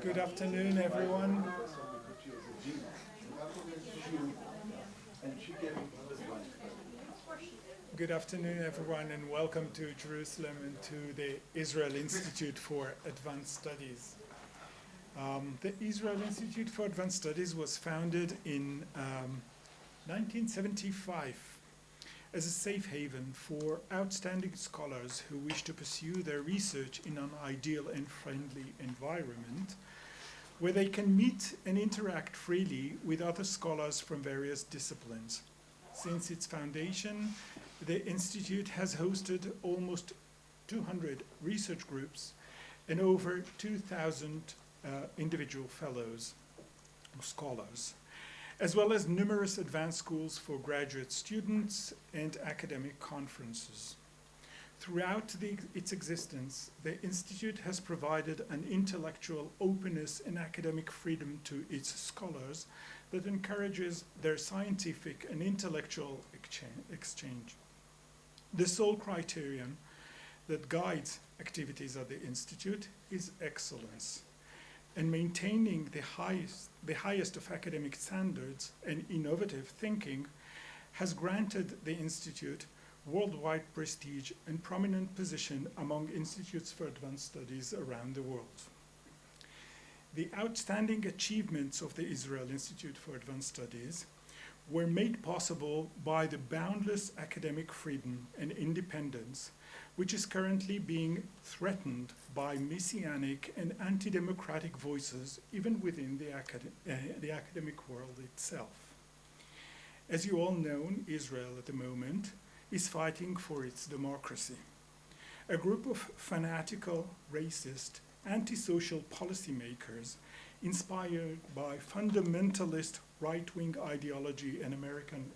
Good afternoon, everyone. Good afternoon, everyone, and welcome to Jerusalem and to the Israel Institute for Advanced Studies. The Israel Institute for Advanced Studies was founded in 1975 as a safe haven for outstanding scholars who wish to pursue their research in an ideal and friendly environment where they can meet and interact freely with other scholars from various disciplines. Since its foundation, the Institute has hosted almost 200 research groups and over 2,000 individual fellows or scholars, as well as numerous advanced schools for graduate students and academic conferences. Throughout its existence, the Institute has provided an intellectual openness and academic freedom to its scholars that encourages their scientific and intellectual exchange. The sole criterion that guides activities at the Institute is excellence, and maintaining the highest of academic standards and innovative thinking has granted the Institute worldwide prestige and prominent position among institutes for advanced studies around the world. The outstanding achievements of the Israel Institute for Advanced Studies were made possible by the boundless academic freedom and independence which is currently being threatened by messianic and anti-democratic voices even within the academic world itself. As you all know, Israel at the moment is fighting for its democracy. A group of fanatical, racist, antisocial policymakers inspired by fundamentalist right-wing ideology and American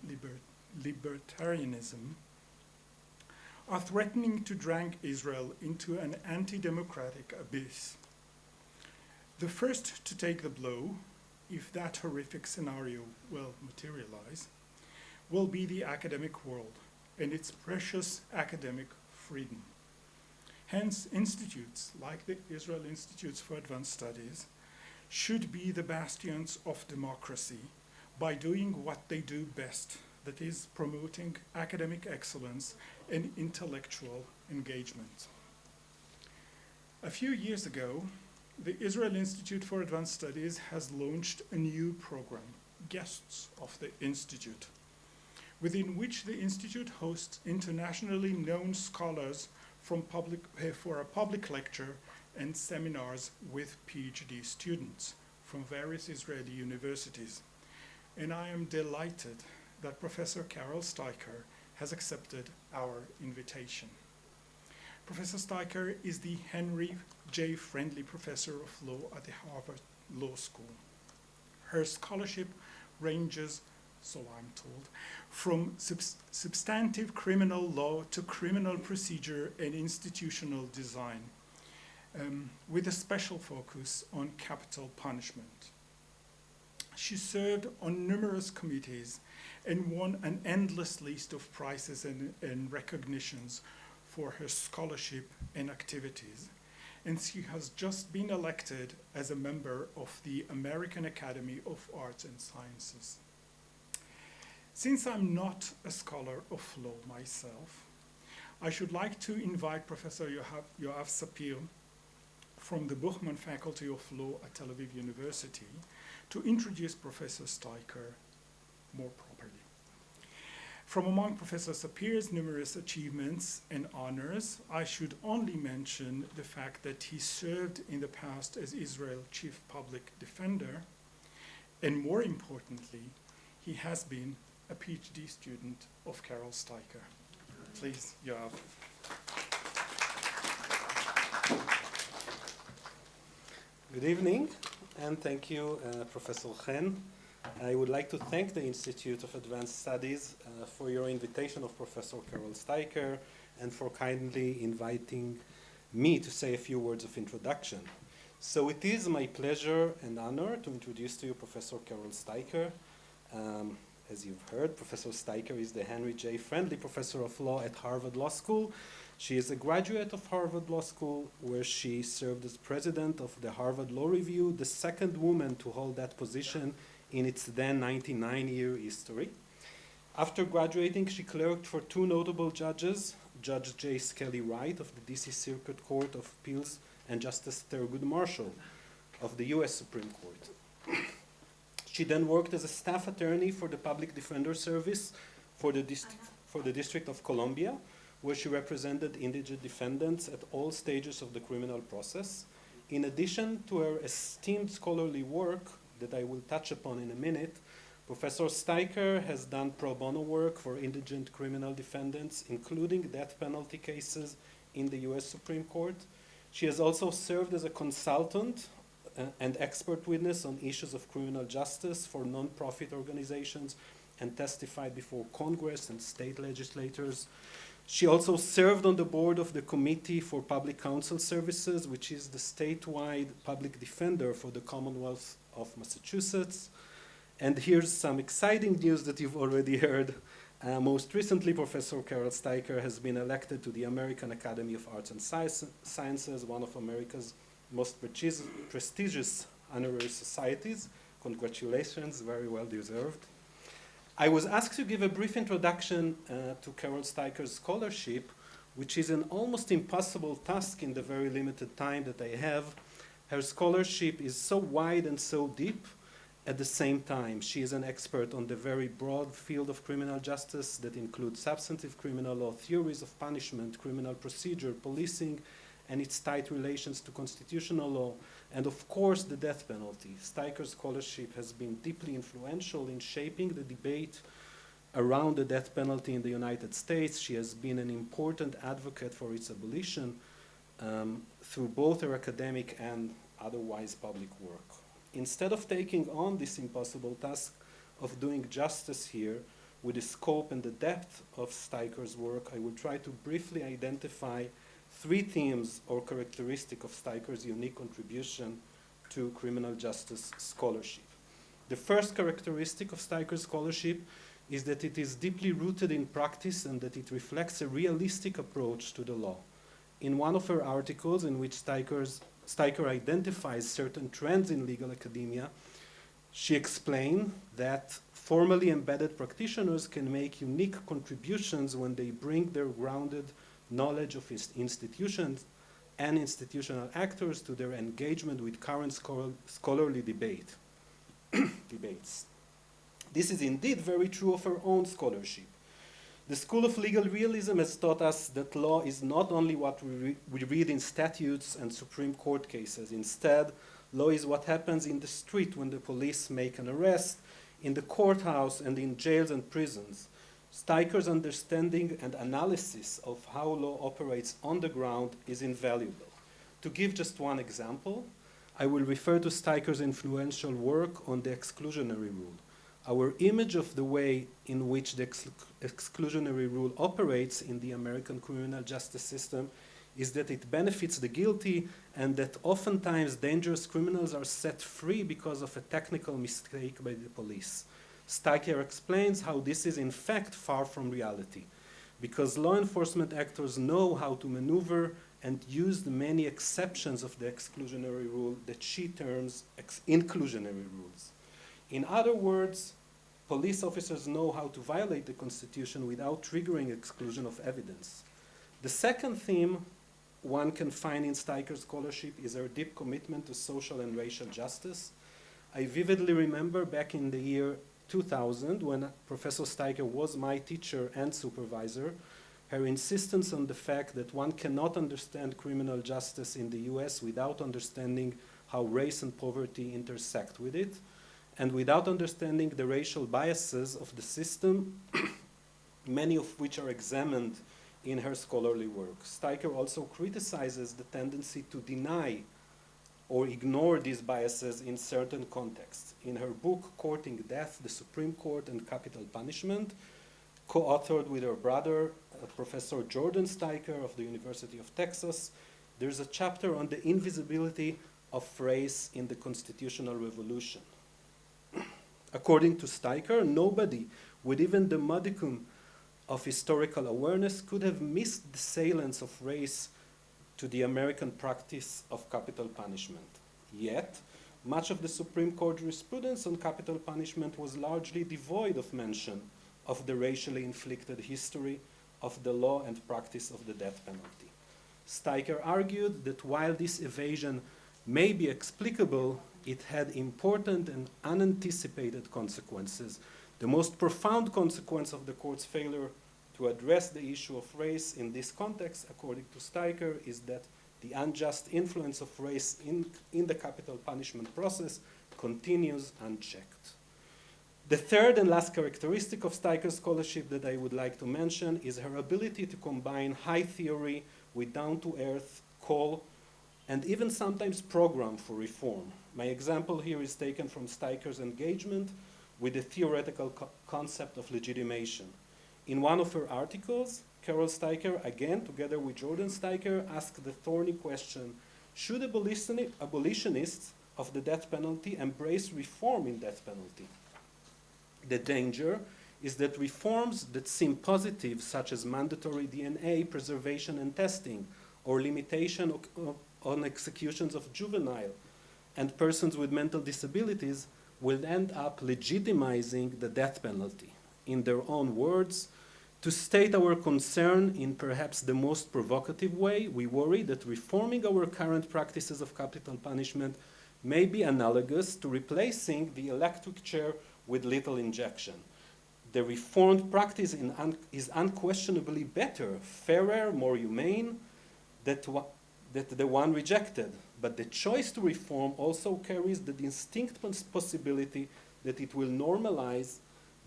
libertarianism are threatening to drag Israel into an anti-democratic abyss. The first to take the blow, if that horrific scenario will materialize, will be the academic world and its precious academic freedom. Hence, institutes like the Israel Institutes for Advanced Studies should be the bastions of democracy by doing what they do best, that is, promoting academic excellence and intellectual engagement. A few years ago, the Israel Institute for Advanced Studies has launched a new program, Guests of the Institute, within which the Institute hosts internationally known scholars for a public lecture and seminars with PhD students from various Israeli universities. And I am delighted that Professor Carol Steiker has accepted our invitation. Professor Steiker is the Henry J. Friendly Professor of Law at the Harvard Law School. Her scholarship ranges, so I'm told, from substantive criminal law to criminal procedure and institutional design, with a special focus on capital punishment. She served on numerous committees and won an endless list of prizes and recognitions for her scholarship and activities. And she has just been elected as a member of the American Academy of Arts and Sciences. Since I'm not a scholar of law myself, I should like to invite Professor Yoav Sapir from the Buchman Faculty of Law at Tel Aviv University to introduce Professor Steiker more properly. From among Professor Sapir's numerous achievements and honors, I should only mention the fact that he served in the past as Israel's Chief Public Defender, and more importantly, he has been a PhD student of Carol Steiker. Please, Yoav. Good evening, and thank you, Professor Chen. I would like to thank the Institute of Advanced Studies for your invitation of Professor Carol Steiker and for kindly inviting me to say a few words of introduction. So it is my pleasure and honor to introduce to you Professor Carol Steiker. As you've heard, Professor Steiker is the Henry J. Friendly Professor of Law at Harvard Law School. She is a graduate of Harvard Law School, where she served as president of the Harvard Law Review, the second woman to hold that position in its then 99-year history. After graduating, she clerked for two notable judges, Judge J. Skelly Wright of the DC Circuit Court of Appeals and Justice Thurgood Marshall of the US Supreme Court. She then worked as a staff attorney for the Public Defender Service for the District of Columbia, where she represented indigent defendants at all stages of the criminal process. In addition to her esteemed scholarly work that I will touch upon in a minute, Professor Steiker has done pro bono work for indigent criminal defendants, including death penalty cases in the US Supreme Court. She has also served as a consultant and expert witness on issues of criminal justice for nonprofit organizations and testified before Congress and state legislators. She also served on the board of the Committee for Public Counsel Services, which is the statewide public defender for the Commonwealth of Massachusetts. And here's some exciting news that you've already heard. Most recently, Professor Carol Steiker has been elected to the American Academy of Arts and Sciences, one of America's most prestigious honorary societies. Congratulations, very well deserved. I was asked to give a brief introduction to Carol Steiker's scholarship, which is an almost impossible task in the very limited time that I have. Her scholarship is so wide and so deep. At the same time, she is an expert on the very broad field of criminal justice that includes substantive criminal law, theories of punishment, criminal procedure, policing, and its tight relations to constitutional law, and of course the death penalty. Steiker's scholarship has been deeply influential in shaping the debate around the death penalty in the United States. She has been an important advocate for its abolition through both her academic and otherwise public work. Instead of taking on this impossible task of doing justice here with the scope and the depth of Steiker's work, I will try to briefly identify three themes or characteristics of Steiker's unique contribution to criminal justice scholarship. The first characteristic of Steiker's scholarship is that it is deeply rooted in practice and that it reflects a realistic approach to the law. In one of her articles in which Steiker identifies certain trends in legal academia, she explained that formally embedded practitioners can make unique contributions when they bring their grounded knowledge of institutions and institutional actors to their engagement with current scholarly debates. This is indeed very true of her own scholarship. The School of Legal Realism has taught us that law is not only what we read in statutes and Supreme Court cases. Instead, law is what happens in the street when the police make an arrest, in the courthouse, and in jails and prisons. Steiker's understanding and analysis of how law operates on the ground is invaluable. To give just one example, I will refer to Steiker's influential work on the exclusionary rule. Our image of the way in which the exclusionary rule operates in the American criminal justice system is that it benefits the guilty and that oftentimes dangerous criminals are set free because of a technical mistake by the police. Steiker explains how this is in fact far from reality, because law enforcement actors know how to maneuver and use the many exceptions of the exclusionary rule that she terms inclusionary rules. In other words, police officers know how to violate the Constitution without triggering exclusion of evidence. The second theme one can find in Steiker's scholarship is her deep commitment to social and racial justice. I vividly remember back in the year 2000, when Professor Steiker was my teacher and supervisor, her insistence on the fact that one cannot understand criminal justice in the US without understanding how race and poverty intersect with it, and without understanding the racial biases of the system, many of which are examined in her scholarly work. Steiker also criticizes the tendency to deny or ignore these biases in certain contexts. In her book, Courting Death, the Supreme Court and Capital Punishment, co-authored with her brother, Professor Jordan Steiker of the University of Texas, there's a chapter on the invisibility of race in the constitutional revolution. According to Steiker, nobody with even the modicum of historical awareness could have missed the salience of race to the American practice of capital punishment. Yet, much of the Supreme Court jurisprudence on capital punishment was largely devoid of mention of the racially inflicted history of the law and practice of the death penalty. Steiker argued that while this evasion may be explicable, it had important and unanticipated consequences. The most profound consequence of the court's failure to address the issue of race in this context, according to Steiker, is that the unjust influence of race in the capital punishment process continues unchecked. The third and last characteristic of Steiker's scholarship that I would like to mention is her ability to combine high theory with down-to-earth call and even sometimes program for reform. My example here is taken from Steiker's engagement with the theoretical concept of legitimation. In one of her articles, Carol Steiker, again together with Jordan Steiker, asked the thorny question, should abolitionists of the death penalty embrace reform in death penalty? The danger is that reforms that seem positive, such as mandatory DNA preservation and testing, or limitation on executions of juvenile and persons with mental disabilities, will end up legitimizing the death penalty. In their own words, to state our concern in perhaps the most provocative way, we worry that reforming our current practices of capital punishment may be analogous to replacing the electric chair with lethal injection. The reformed practice is unquestionably better, fairer, more humane than the one rejected. But the choice to reform also carries the distinct possibility that it will normalize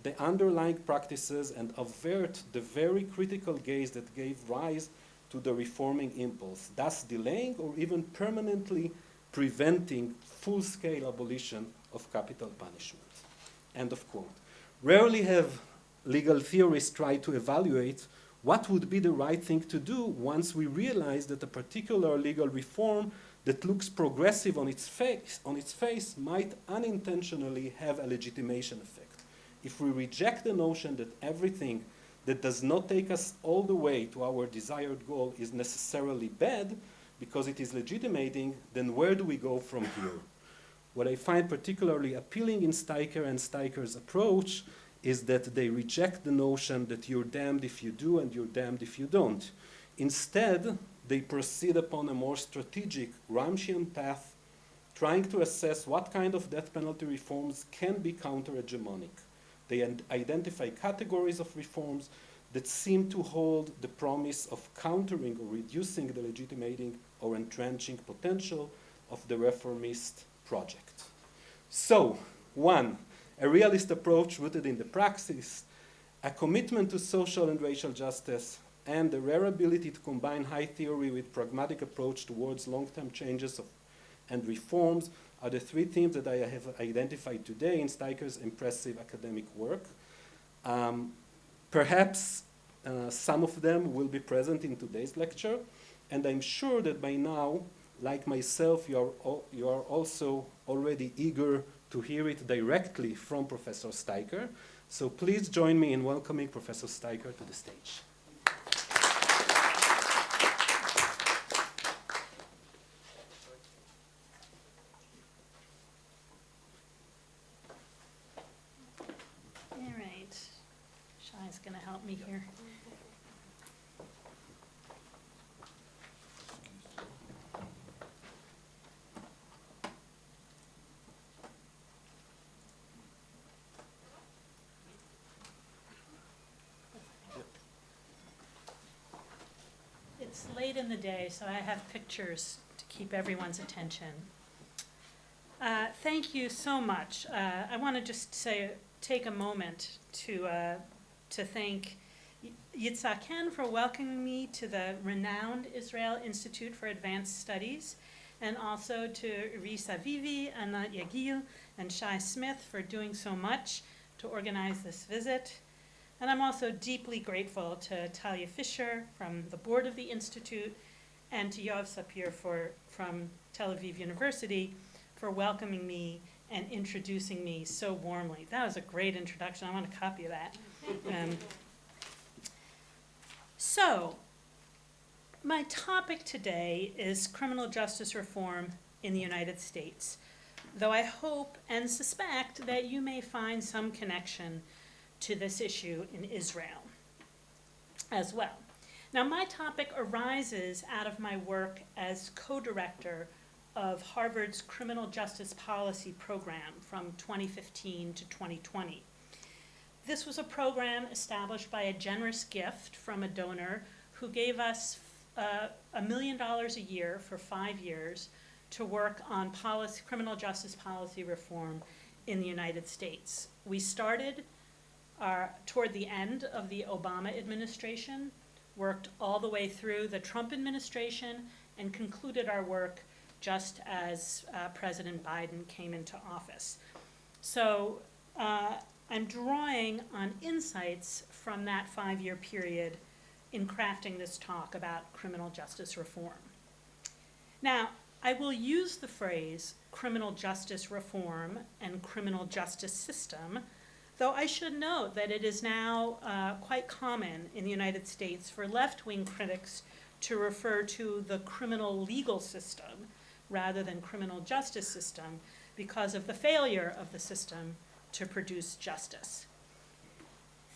the underlying practices and avert the very critical gaze that gave rise to the reforming impulse, thus delaying or even permanently preventing full-scale abolition of capital punishment. End of quote. Rarely have legal theorists tried to evaluate what would be the right thing to do once we realize that a particular legal reform that looks progressive on its face might unintentionally have a legitimation effect. If we reject the notion that everything that does not take us all the way to our desired goal is necessarily bad because it is legitimating, then where do we go from here? What I find particularly appealing in Steiker and Steiker's approach is that they reject the notion that you're damned if you do and you're damned if you don't. Instead, they proceed upon a more strategic Gramscian path, trying to assess what kind of death penalty reforms can be counter-hegemonic. They identify categories of reforms that seem to hold the promise of countering or reducing the legitimating or entrenching potential of the reformist project. So, 1, a realist approach rooted in the praxis, a commitment to social and racial justice, and the rare ability to combine high theory with pragmatic approach towards long-term changes and reforms are the 3 themes that I have identified today in Steiker's impressive academic work. Perhaps some of them will be present in today's lecture, and I'm sure that by now, like myself, you are also already eager to hear it directly from Professor Steiker. So please join me in welcoming Professor Steiker to the stage. All right. Shai's going to help me here. It's late in the day, so I have pictures to keep everyone's attention. Thank you so much. I want to just take a moment to thank Yitzhak Ken for welcoming me to the renowned Israel Institute for Advanced Studies, and also to Reese Avivi, Anat Yagil, and Shai Smith for doing so much to organize this visit. And I'm also deeply grateful to Talia Fisher from the board of the Institute and to Yoav Sapir from Tel Aviv University for welcoming me and introducing me so warmly. That was a great introduction. I want a copy of that. So, my topic today is criminal justice reform in the United States, though I hope and suspect that you may find some connection to this issue in Israel as well. Now, my topic arises out of my work as co-director of Harvard's Criminal Justice Policy Program from 2015 to 2020. This was a program established by a generous gift from a donor who gave us $1 million a year for 5 years to work on criminal justice policy reform in the United States. We started toward the end of the Obama administration, worked all the way through the Trump administration, and concluded our work just as President Biden came into office. So I'm drawing on insights from that 5-year period in crafting this talk about criminal justice reform. Now, I will use the phrase criminal justice reform and criminal justice system, though I should note that it is now quite common in the United States for left-wing critics to refer to the criminal legal system rather than criminal justice system because of the failure of the system to produce justice.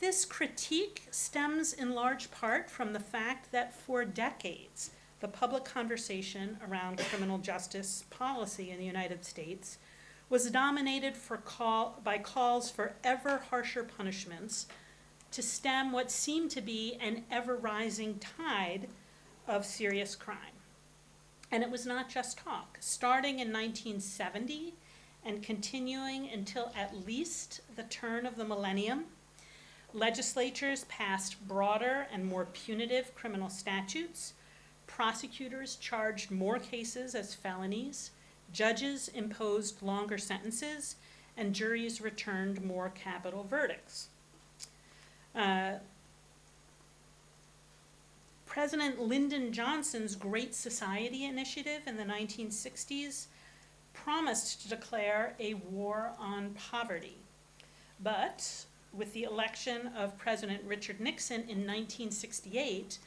This critique stems in large part from the fact that for decades, the public conversation around criminal justice policy in the United States was dominated by calls for ever harsher punishments to stem what seemed to be an ever-rising tide of serious crime. And it was not just talk. Starting in 1970 and continuing until at least the turn of the millennium, legislatures passed broader and more punitive criminal statutes, prosecutors charged more cases as felonies, judges imposed longer sentences, and juries returned more capital verdicts. President Lyndon Johnson's Great Society initiative in the 1960s promised to declare a war on poverty. But with the election of President Richard Nixon in 1968,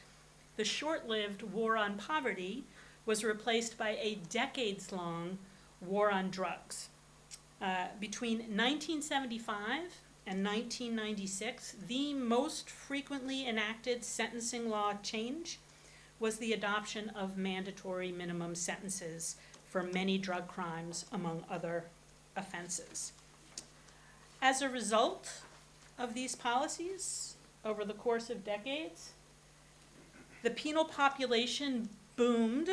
the short-lived war on poverty was replaced by a decades-long war on drugs. Between 1975 and 1996, the most frequently enacted sentencing law change was the adoption of mandatory minimum sentences for many drug crimes, among other offenses. As a result of these policies, over the course of decades, the penal population ballooned,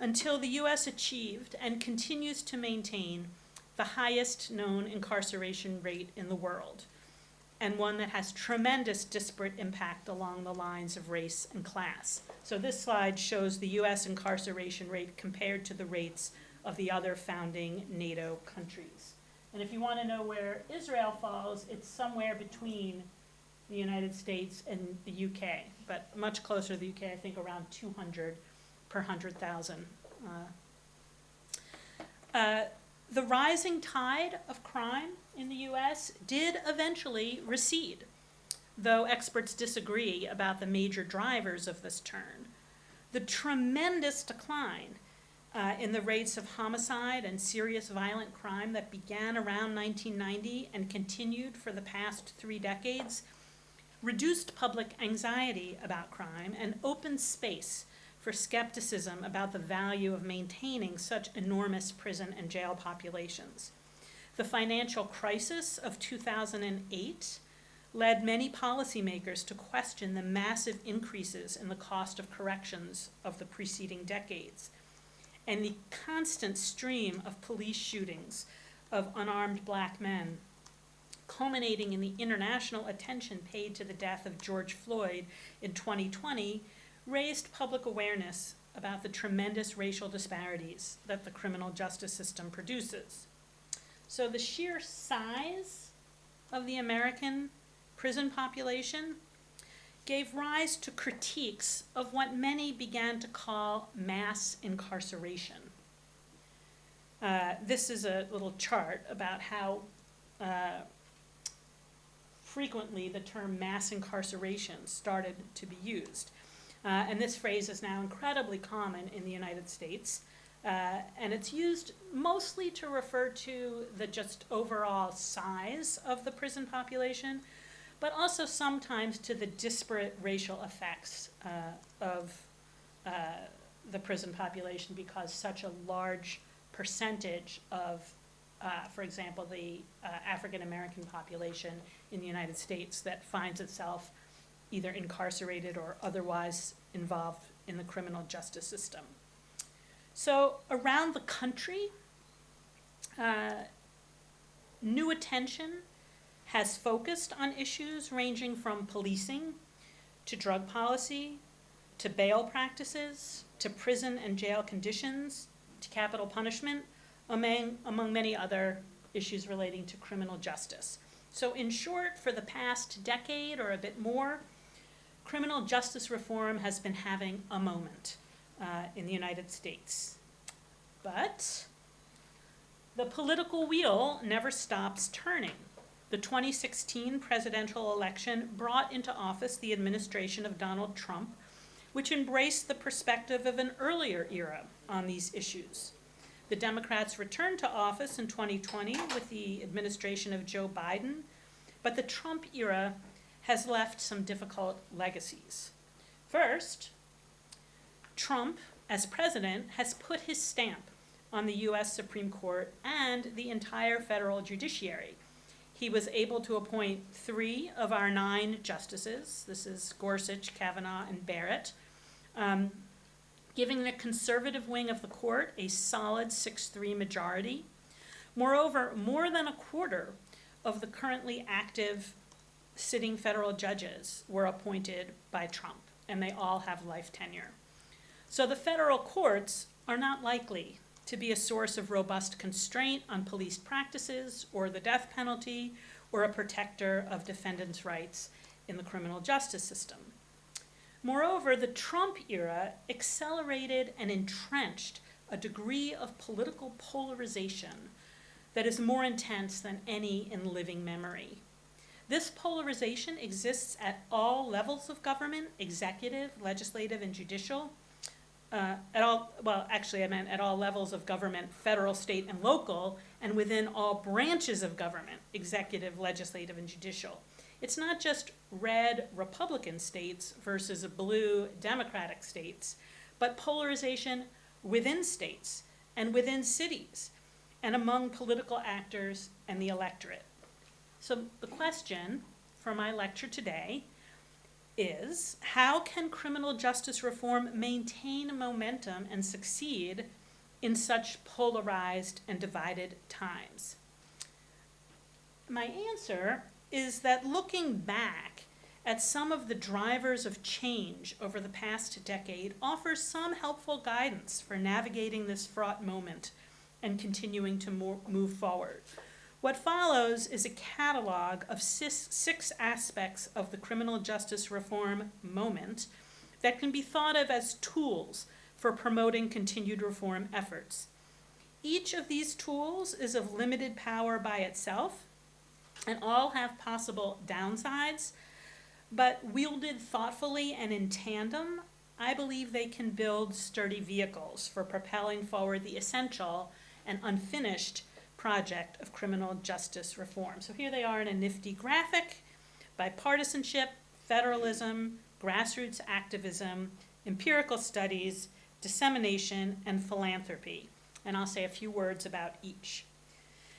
until the U.S. achieved and continues to maintain the highest known incarceration rate in the world, and one that has tremendous disparate impact along the lines of race and class. So this slide shows the U.S. incarceration rate compared to the rates of the other founding NATO countries. And if you want to know where Israel falls, it's somewhere between the United States and the UK, but much closer to the UK, I think around 200 per 100,000. The rising tide of crime in the US did eventually recede, though experts disagree about the major drivers of this turn. The tremendous decline in the rates of homicide and serious violent crime that began around 1990 and continued for the past 3 decades reduced public anxiety about crime and opened space for skepticism about the value of maintaining such enormous prison and jail populations. The financial crisis of 2008 led many policymakers to question the massive increases in the cost of corrections of the preceding decades, and the constant stream of police shootings of unarmed black men, culminating in the international attention paid to the death of George Floyd in 2020, raised public awareness about the tremendous racial disparities that the criminal justice system produces. So the sheer size of the American prison population gave rise to critiques of what many began to call mass incarceration. This is a little chart about how frequently the term mass incarceration started to be used. And this phrase is now incredibly common in the United States. And it's used mostly to refer to the just overall size of the prison population, but also sometimes to the disparate racial effects of the prison population, because such a large percentage of, for example, the African American population in the United States that finds itself either incarcerated or otherwise involved in the criminal justice system. So around the country, new attention has focused on issues ranging from policing to drug policy, to bail practices, to prison and jail conditions, to capital punishment, among many other issues relating to criminal justice. So in short, for the past decade or a bit more, criminal justice reform has been having a moment in the United States. But the political wheel never stops turning. The 2016 presidential election brought into office the administration of Donald Trump, which embraced the perspective of an earlier era on these issues. The Democrats returned to office in 2020 with the administration of Joe Biden, but the Trump era has left some difficult legacies. First, Trump, as president, has put his stamp on the US Supreme Court and the entire federal judiciary. He was able to appoint 3 of our 9 justices. This is Gorsuch, Kavanaugh, and Barrett, giving the conservative wing of the court a solid 6-3 majority. Moreover, more than a quarter of the currently active sitting federal judges were appointed by Trump, and they all have life tenure. So the federal courts are not likely to be a source of robust constraint on police practices or the death penalty or a protector of defendants' rights in the criminal justice system. Moreover, the Trump era accelerated and entrenched a degree of political polarization that is more intense than any in living memory. This polarization exists at all levels of government, executive, legislative, and judicial. At all levels of government, federal, state, and local, and within all branches of government, executive, legislative, and judicial. It's not just red Republican states versus blue Democratic states, but polarization within states and within cities and among political actors and the electorate. So the question for my lecture today is, how can criminal justice reform maintain momentum and succeed in such polarized and divided times? My answer is that looking back at some of the drivers of change over the past decade offers some helpful guidance for navigating this fraught moment and continuing to move forward. What follows is a catalog of 6 aspects of the criminal justice reform moment that can be thought of as tools for promoting continued reform efforts. Each of these tools is of limited power by itself, and all have possible downsides, but wielded thoughtfully and in tandem, I believe they can build sturdy vehicles for propelling forward the essential and unfinished project of criminal justice reform. So here they are in a nifty graphic: bipartisanship, federalism, grassroots activism, empirical studies, dissemination, and philanthropy. And I'll say a few words about each.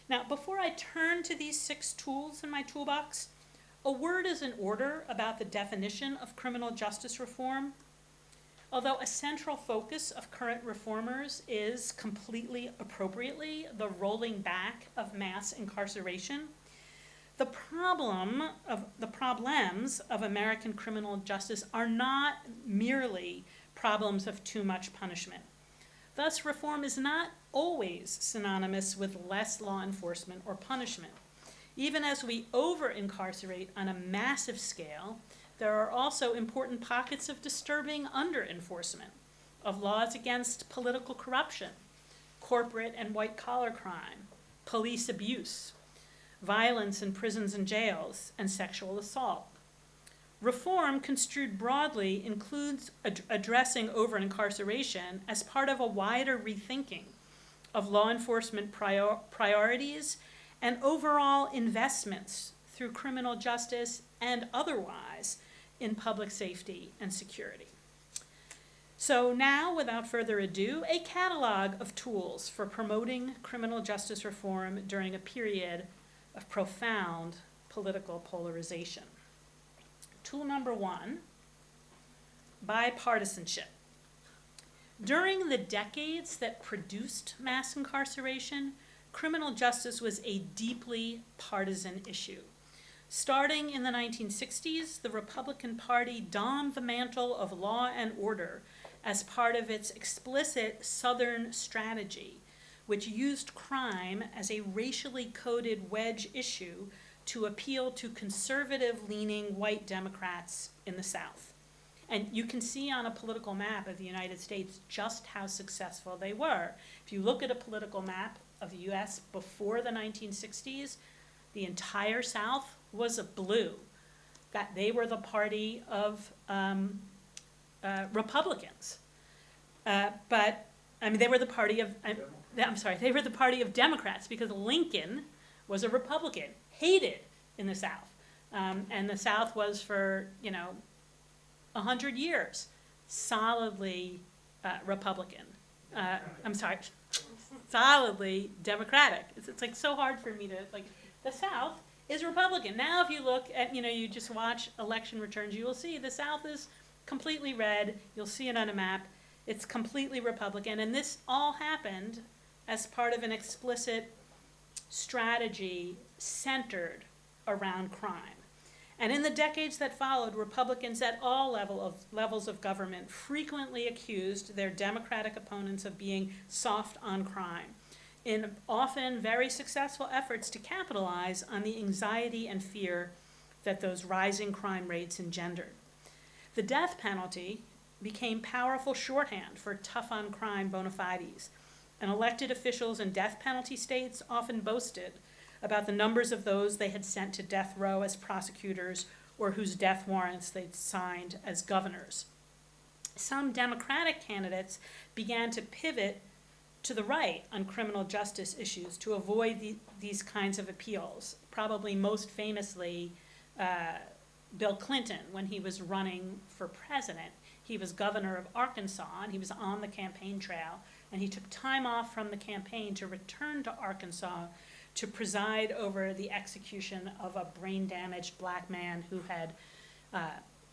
Now, before I turn to these 6 tools in my toolbox, a word is in order about the definition of criminal justice reform. Although a central focus of current reformers is, completely appropriately, the rolling back of mass incarceration, the problems of American criminal justice are not merely problems of too much punishment. Thus, reform is not always synonymous with less law enforcement or punishment. Even as we over-incarcerate on a massive scale, there are also important pockets of disturbing under-enforcement of laws against political corruption, corporate and white-collar crime, police abuse, violence in prisons and jails, and sexual assault. Reform, construed broadly, includes addressing over-incarceration as part of a wider rethinking of law enforcement priorities and overall investments through criminal justice and otherwise in public safety and security. So now, without further ado, a catalog of tools for promoting criminal justice reform during a period of profound political polarization. Tool number one, bipartisanship. During the decades that produced mass incarceration, criminal justice was a deeply partisan issue. Starting in the 1960s, the Republican Party donned the mantle of law and order as part of its explicit Southern strategy, which used crime as a racially coded wedge issue to appeal to conservative-leaning white Democrats in the South. And you can see on a political map of the United States just how successful they were. If you look at a political map of the US before the 1960s, the entire South was blue. That they were the party of Republicans. But, I mean, they were the party of, they were the party of Democrats because Lincoln was a Republican, hated in the South. And the South was for, 100 years, solidly Republican. Solidly Democratic. It's like so hard for me to, the South is Republican. Now if you look at, you just watch election returns, you will see the South is completely red. You'll see it on a map. It's completely Republican. And this all happened as part of an explicit strategy centered around crime. And in the decades that followed, Republicans at all levels of government frequently accused their Democratic opponents of being soft on crime, in often very successful efforts to capitalize on the anxiety and fear that those rising crime rates engendered. The death penalty became powerful shorthand for tough on crime bona fides, and elected officials in death penalty states often boasted about the numbers of those they had sent to death row as prosecutors or whose death warrants they'd signed as governors. Some Democratic candidates began to pivot to the right on criminal justice issues to avoid these kinds of appeals, probably most famously Bill Clinton when he was running for president. He was governor of Arkansas, and he was on the campaign trail, and he took time off from the campaign to return to Arkansas to preside over the execution of a brain-damaged black man who had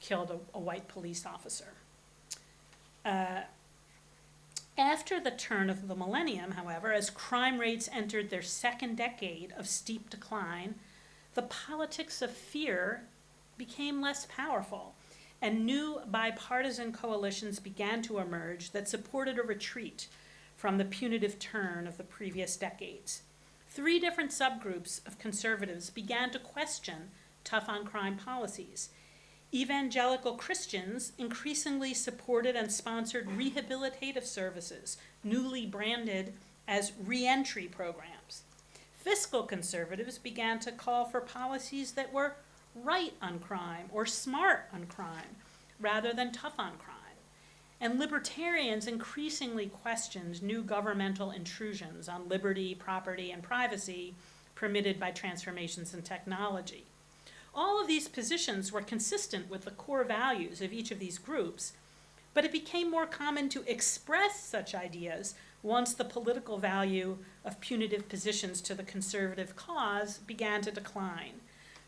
killed a white police officer. After the turn of the millennium, however, as crime rates entered their second decade of steep decline, the politics of fear became less powerful, and new bipartisan coalitions began to emerge that supported a retreat from the punitive turn of the previous decades. 3 different subgroups of conservatives began to question tough-on-crime policies. Evangelical Christians increasingly supported and sponsored rehabilitative services, newly branded as reentry programs. Fiscal conservatives began to call for policies that were right on crime or smart on crime, rather than tough on crime. And libertarians increasingly questioned new governmental intrusions on liberty, property, and privacy permitted by transformations in technology. All of these positions were consistent with the core values of each of these groups, but it became more common to express such ideas once the political value of punitive positions to the conservative cause began to decline.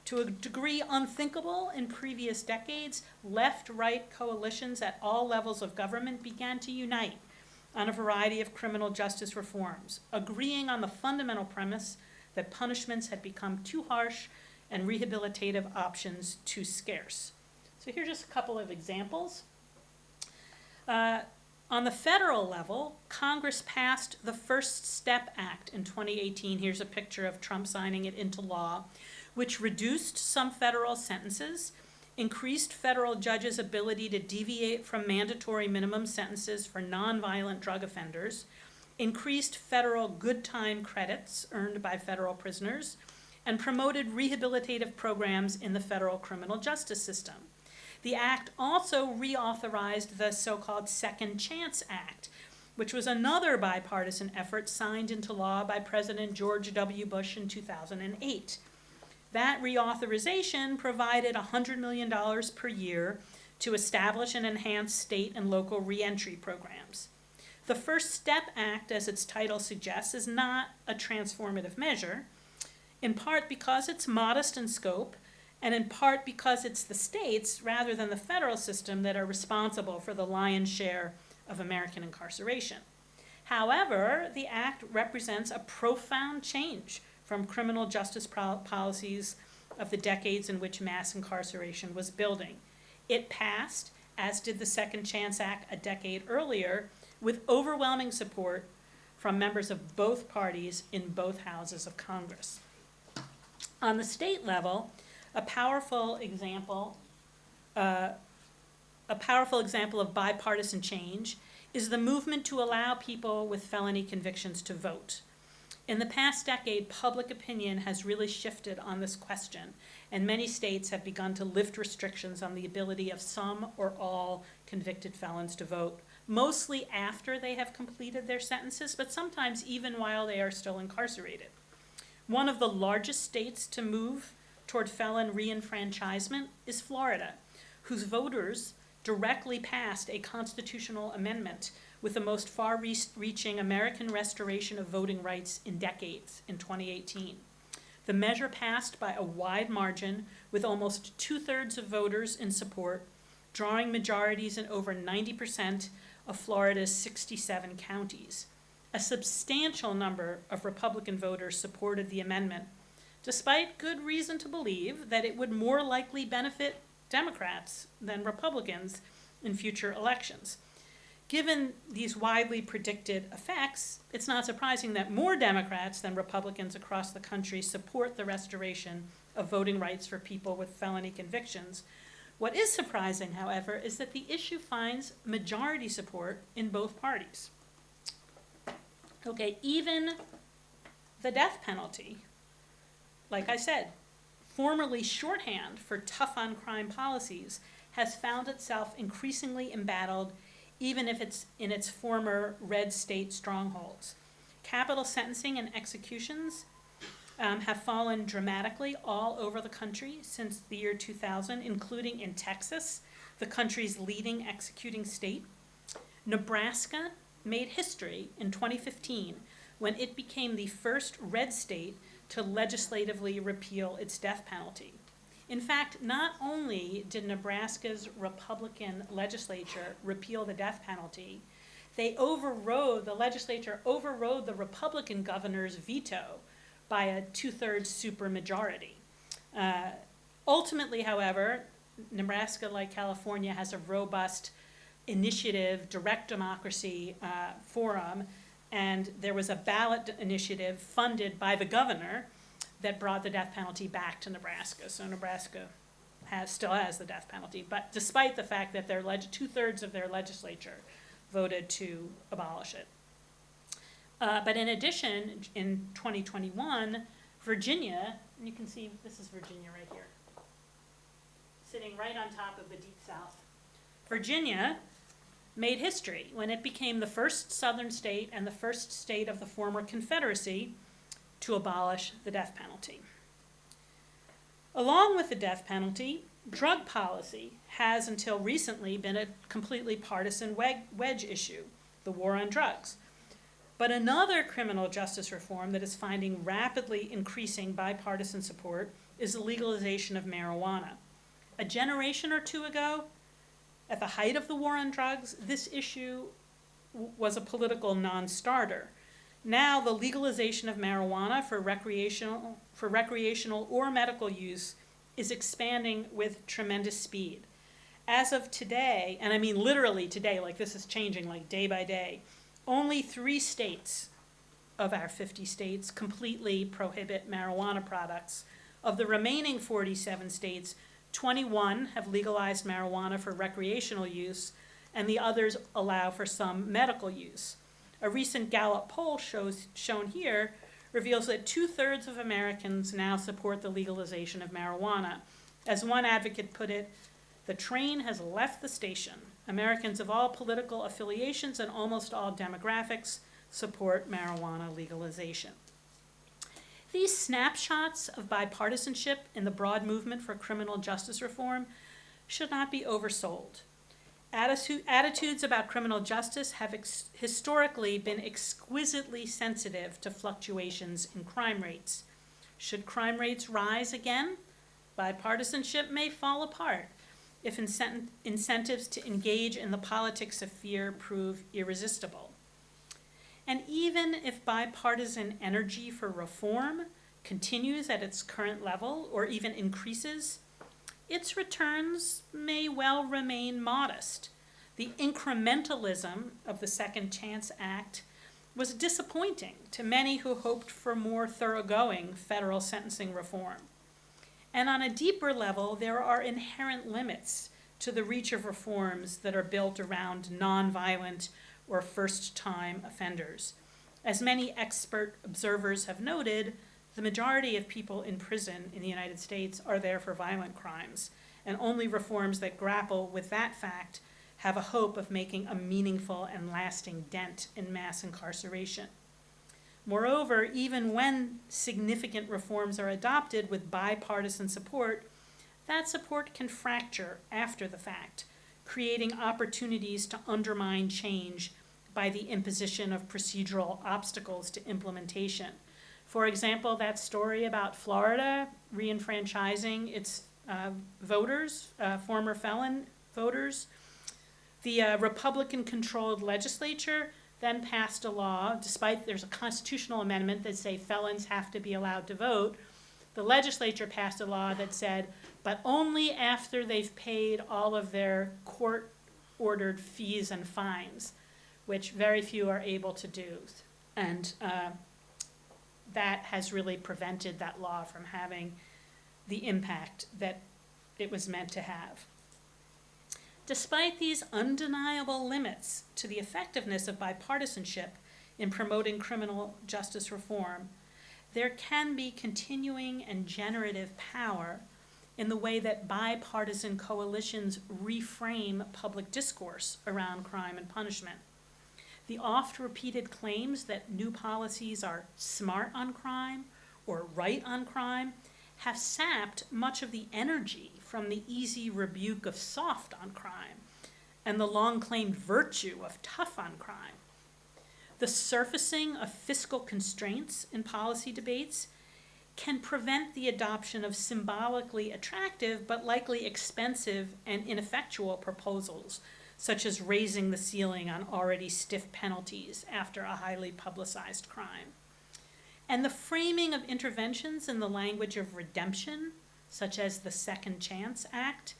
To a degree unthinkable in previous decades, left-right coalitions at all levels of government began to unite on a variety of criminal justice reforms, agreeing on the fundamental premise that punishments had become too harsh and rehabilitative options too scarce. So here's just a couple of examples. On the federal level, Congress passed the First Step Act in 2018. Here's a picture of Trump signing it into law, which reduced some federal sentences, increased federal judges' ability to deviate from mandatory minimum sentences for nonviolent drug offenders, increased federal good time credits earned by federal prisoners, and promoted rehabilitative programs in the federal criminal justice system. The act also reauthorized the so-called Second Chance Act, which was another bipartisan effort signed into law by President George W. Bush in 2008. That reauthorization provided $100 million per year to establish and enhance state and local reentry programs. The First Step Act, as its title suggests, is not a transformative measure, in part because it's modest in scope, and in part because it's the states, rather than the federal system, that are responsible for the lion's share of American incarceration. However, the act represents a profound change from criminal justice policies of the decades in which mass incarceration was building. It passed, as did the Second Chance Act a decade earlier, with overwhelming support from members of both parties in both houses of Congress. On the state level, a powerful example of bipartisan change is the movement to allow people with felony convictions to vote. In the past decade, public opinion has really shifted on this question, and many states have begun to lift restrictions on the ability of some or all convicted felons to vote, mostly after they have completed their sentences, but sometimes even while they are still incarcerated. One of the largest states to move toward felon reenfranchisement is Florida, whose voters directly passed a constitutional amendment with the most far-reaching American restoration of voting rights in decades in 2018. The measure passed by a wide margin, with almost 2/3 of voters in support, drawing majorities in over 90% of Florida's 67 counties. A substantial number of Republican voters supported the amendment, despite good reason to believe that it would more likely benefit Democrats than Republicans in future elections. Given these widely predicted effects, it's not surprising that more Democrats than Republicans across the country support the restoration of voting rights for people with felony convictions. What is surprising, however, is that the issue finds majority support in both parties. Okay, even the death penalty, like I said, formerly shorthand for tough-on-crime policies, has found itself increasingly embattled, even if it's in its former red state strongholds. Capital sentencing and executions have fallen dramatically all over the country since the year 2000, including in Texas, the country's leading executing state. Nebraska made history in 2015 when it became the first red state to legislatively repeal its death penalty. In fact, not only did Nebraska's Republican legislature repeal the death penalty, the legislature overrode the Republican governor's veto by a 2/3 supermajority. Ultimately, however, Nebraska, like California, has a robust initiative, direct democracy forum, and there was a ballot initiative funded by the governor that brought the death penalty back to Nebraska. So Nebraska still has the death penalty, but despite the fact that 2/3 of their legislature voted to abolish it. But in addition, in 2021, Virginia, and you can see this is Virginia right here, sitting right on top of the Deep South. Virginia made history when it became the first southern state and the first state of the former Confederacy to abolish the death penalty. Along with the death penalty, drug policy has until recently been a completely partisan wedge issue, the war on drugs. But another criminal justice reform that is finding rapidly increasing bipartisan support is the legalization of marijuana. A generation or two ago, at the height of the war on drugs, this issue was a political non-starter. Now, the legalization of marijuana for recreational or medical use is expanding with tremendous speed. As of today, and I mean literally today, like this is changing like day by day, only 3 states of our 50 states completely prohibit marijuana products. Of the remaining 47 states, 21 have legalized marijuana for recreational use, and the others allow for some medical use. A recent Gallup poll shown here reveals that 2/3 of Americans now support the legalization of marijuana. As one advocate put it, the train has left the station. Americans of all political affiliations and almost all demographics support marijuana legalization. These snapshots of bipartisanship in the broad movement for criminal justice reform should not be oversold. Attitudes about criminal justice have historically been exquisitely sensitive to fluctuations in crime rates. Should crime rates rise again, bipartisanship may fall apart if incentives to engage in the politics of fear prove irresistible. And even if bipartisan energy for reform continues at its current level or even increases, its returns may well remain modest. The incrementalism of the Second Chance Act was disappointing to many who hoped for more thoroughgoing federal sentencing reform. And on a deeper level, there are inherent limits to the reach of reforms that are built around nonviolent or first-time offenders. As many expert observers have noted, the majority of people in prison in the United States are there for violent crimes, and only reforms that grapple with that fact have a hope of making a meaningful and lasting dent in mass incarceration. Moreover, even when significant reforms are adopted with bipartisan support, that support can fracture after the fact, creating opportunities to undermine change by the imposition of procedural obstacles to implementation. For example, that story about Florida reenfranchising its voters, former felon voters. The Republican-controlled legislature then passed a law, despite there's a constitutional amendment that say felons have to be allowed to vote. The legislature passed a law that said, but only after they've paid all of their court-ordered fees and fines, which very few are able to do. And that has really prevented that law from having the impact that it was meant to have. Despite these undeniable limits to the effectiveness of bipartisanship in promoting criminal justice reform, there can be continuing and generative power in the way that bipartisan coalitions reframe public discourse around crime and punishment. The oft-repeated claims that new policies are smart on crime or right on crime have sapped much of the energy from the easy rebuke of soft on crime and the long-claimed virtue of tough on crime. The surfacing of fiscal constraints in policy debates can prevent the adoption of symbolically attractive but likely expensive and ineffectual proposals, such as raising the ceiling on already stiff penalties after a highly publicized crime. And the framing of interventions in the language of redemption, such as the Second Chance Act,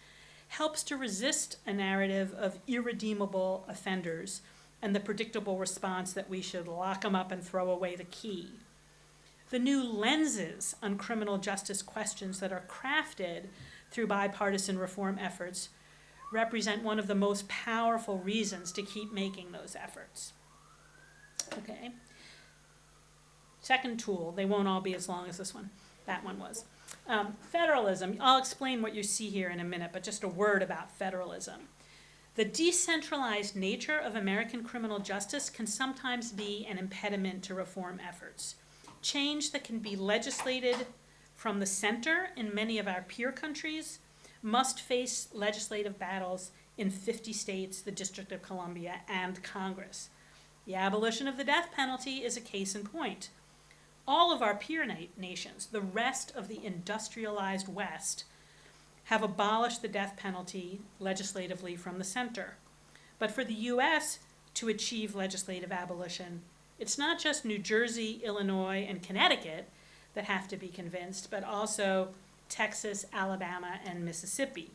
helps to resist a narrative of irredeemable offenders and the predictable response that we should lock them up and throw away the key. The new lenses on criminal justice questions that are crafted through bipartisan reform efforts represent one of the most powerful reasons to keep making those efforts. Okay. Second tool, they won't all be as long as this one. That one was. Federalism. I'll explain what you see here in a minute, but just a word about federalism. The decentralized nature of American criminal justice can sometimes be an impediment to reform efforts. Change that can be legislated from the center in many of our peer countries must face legislative battles in 50 states, the District of Columbia, and Congress. The abolition of the death penalty is a case in point. All of our peer nations, the rest of the industrialized West, have abolished the death penalty legislatively from the center. But for the US to achieve legislative abolition, it's not just New Jersey, Illinois, and Connecticut that have to be convinced, but also Texas, Alabama, and Mississippi.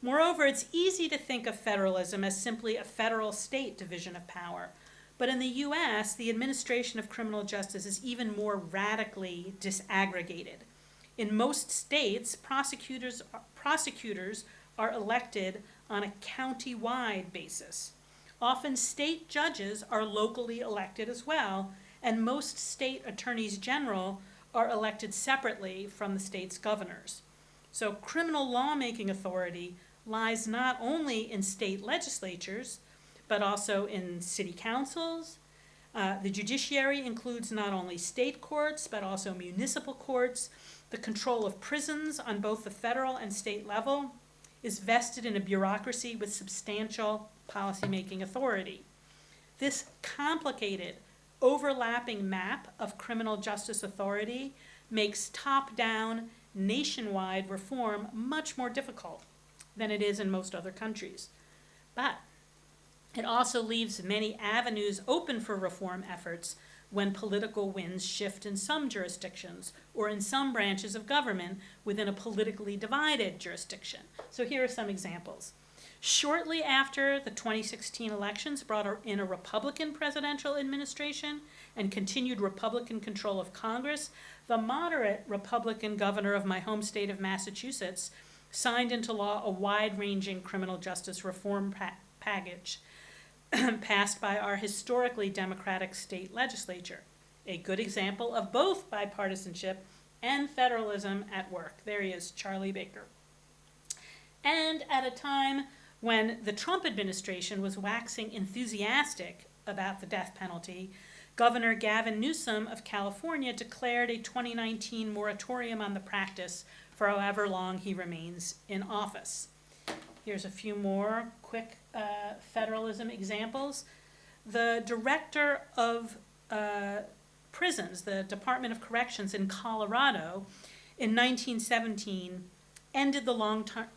Moreover, it's easy to think of federalism as simply a federal-state division of power. But in the US, the administration of criminal justice is even more radically disaggregated. In most states, prosecutors are elected on a county-wide basis. Often state judges are locally elected as well, and most state attorneys general are elected separately from the state's governors. So criminal lawmaking authority lies not only in state legislatures, but also in city councils. The judiciary includes not only state courts, but also municipal courts. The control of prisons on both the federal and state level is vested in a bureaucracy with substantial policymaking authority. This complicated, overlapping map of criminal justice authority makes top-down, nationwide reform much more difficult than it is in most other countries. But it also leaves many avenues open for reform efforts when political winds shift in some jurisdictions or in some branches of government within a politically divided jurisdiction. So here are some examples. Shortly after the 2016 elections brought in a Republican presidential administration and continued Republican control of Congress, the moderate Republican governor of my home state of Massachusetts signed into law a wide-ranging criminal justice reform package passed by our historically democratic state legislature. A good example of both bipartisanship and federalism at work. There he is, Charlie Baker. And at a time when the Trump administration was waxing enthusiastic about the death penalty, Governor Gavin Newsom of California declared a 2019 moratorium on the practice for however long he remains in office. Here's a few more quick federalism examples. The director of prisons, the Department of Corrections in Colorado, in 1917 ended the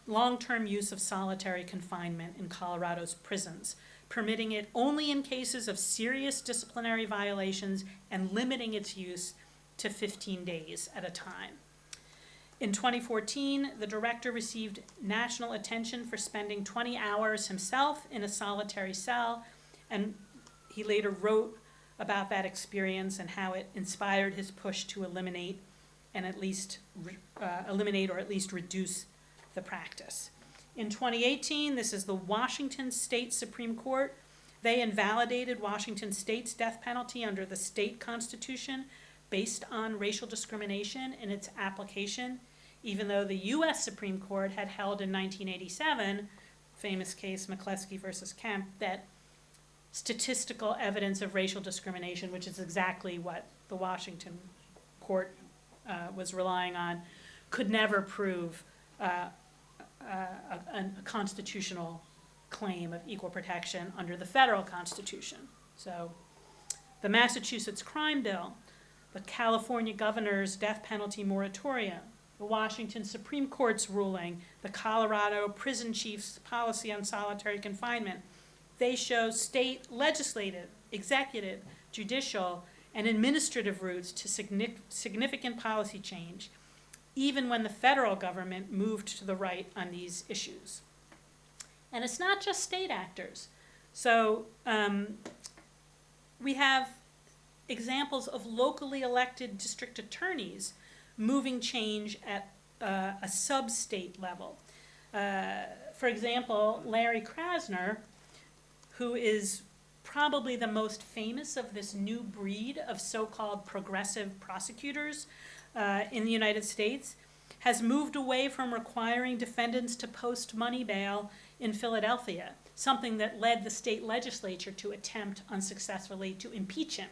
long-term use of solitary confinement in Colorado's prisons, permitting it only in cases of serious disciplinary violations and limiting its use to 15 days at a time. In 2014, the director received national attention for spending 20 hours himself in a solitary cell, and he later wrote about that experience and how it inspired his push to eliminate or at least reduce the practice. In 2018, this is the Washington State Supreme Court. They invalidated Washington State's death penalty under the state constitution based on racial discrimination in its application, even though the U.S. Supreme Court had held in 1987, famous case McCleskey versus Kemp, that statistical evidence of racial discrimination, which is exactly what the Washington court was relying on, could never prove a constitutional claim of equal protection under the federal constitution. So the Massachusetts crime bill, the California governor's death penalty moratorium, the Washington Supreme Court's ruling, the Colorado prison chief's policy on solitary confinement, they show state legislative, executive, judicial, and administrative routes to significant policy change, even when the federal government moved to the right on these issues. And it's not just state actors. So we have examples of locally elected district attorneys moving change at a sub-state level. For example, Larry Krasner, who is probably the most famous of this new breed of so-called progressive prosecutors in the United States, has moved away from requiring defendants to post money bail in Philadelphia, something that led the state legislature to attempt unsuccessfully to impeach him,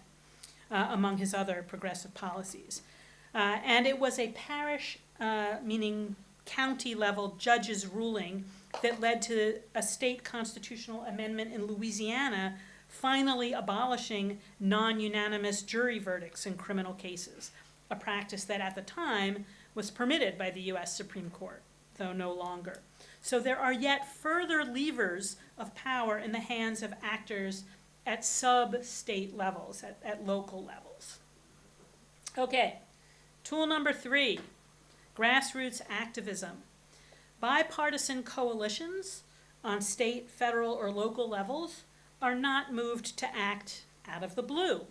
among his other progressive policies. And it was a parish, meaning county-level judge's ruling that led to a state constitutional amendment in Louisiana finally abolishing non-unanimous jury verdicts in criminal cases, a practice that at the time was permitted by the U.S. Supreme Court, though no longer. So there are yet further levers of power in the hands of actors at sub-state levels, at local levels. Okay, tool number 3, grassroots activism. Bipartisan coalitions on state, federal, or local levels are not moved to act out of the blue.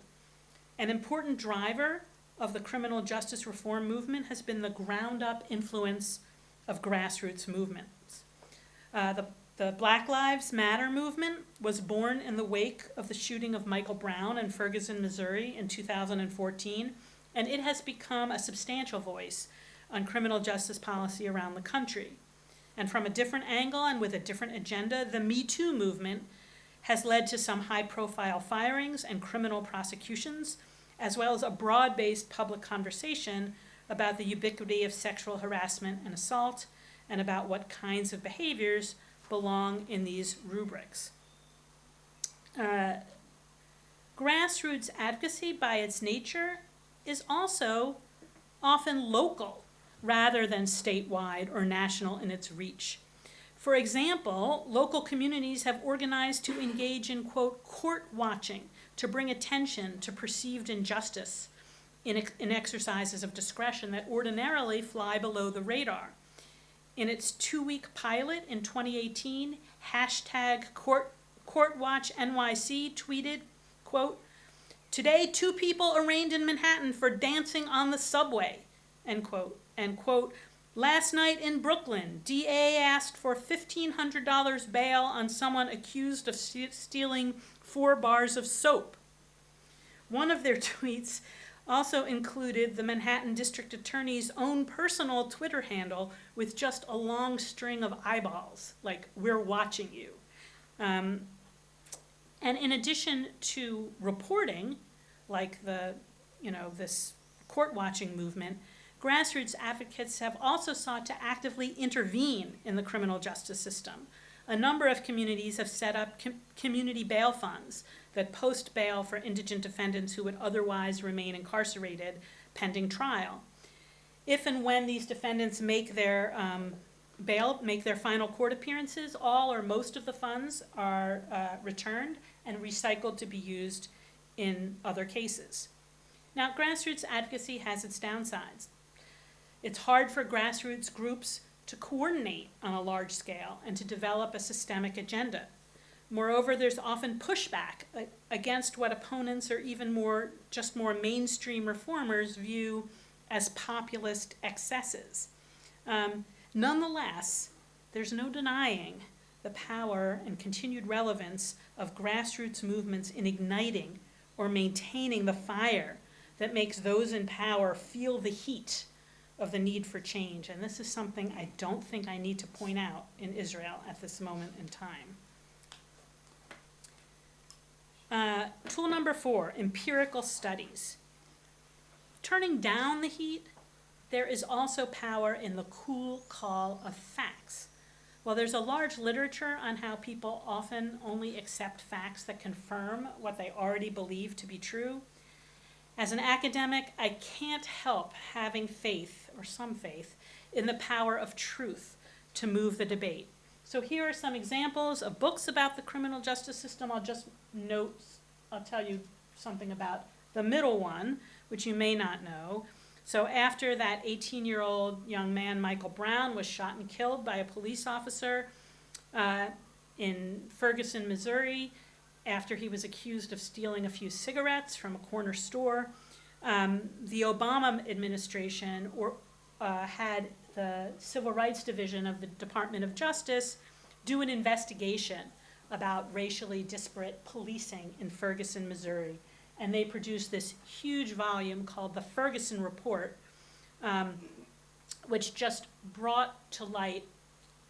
An important driver of the criminal justice reform movement has been the ground-up influence of grassroots movements. The The Black Lives Matter movement was born in the wake of the shooting of Michael Brown in Ferguson, Missouri in 2014, and it has become a substantial voice on criminal justice policy around the country. And from a different angle and with a different agenda, the Me Too movement has led to some high-profile firings and criminal prosecutions, as well as a broad-based public conversation about the ubiquity of sexual harassment and assault, and about what kinds of behaviors belong in these rubrics. Grassroots advocacy, by its nature, is also often local rather than statewide or national in its reach. For example, local communities have organized to engage in, quote, court watching to bring attention to perceived injustice in exercises of discretion that ordinarily fly below the radar. In its 2-week pilot in 2018, hashtag CourtWatchNYC tweeted, quote, "Today, 2 people arraigned in Manhattan for dancing on the subway," end quote. And quote, "Last night in Brooklyn, DA asked for $1,500 bail on someone accused of stealing 4 bars of soap." One of their tweets also included the Manhattan District Attorney's own personal Twitter handle with just a long string of eyeballs, like, "We're watching you." And in addition to reporting, like this court watching movement, grassroots advocates have also sought to actively intervene in the criminal justice system. A number of communities have set up community bail funds that post bail for indigent defendants who would otherwise remain incarcerated pending trial. If and when these defendants make their final court appearances, all or most of the funds are returned and recycled to be used in other cases. Now, grassroots advocacy has its downsides. It's hard for grassroots groups to coordinate on a large scale and to develop a systemic agenda. Moreover, there's often pushback against what opponents or even more mainstream reformers view as populist excesses. Nonetheless, there's no denying the power and continued relevance of grassroots movements in igniting or maintaining the fire that makes those in power feel the heat of the need for change. And this is something I don't think I need to point out in Israel at this moment in time. Tool number 4, empirical studies. Turning down the heat, there is also power in the cool call of facts. While there's a large literature on how people often only accept facts that confirm what they already believe to be true, as an academic, I can't help having faith, or some faith, in the power of truth to move the debate. So here are some examples of books about the criminal justice system. I'll tell you something about the middle one, which you may not know. So after that 18-year-old young man, Michael Brown, was shot and killed by a police officer in Ferguson, Missouri, after he was accused of stealing a few cigarettes from a corner store, the Obama administration had the Civil Rights Division of the Department of Justice do an investigation about racially disparate policing in Ferguson, Missouri. And they produced this huge volume called the Ferguson Report, which just brought to light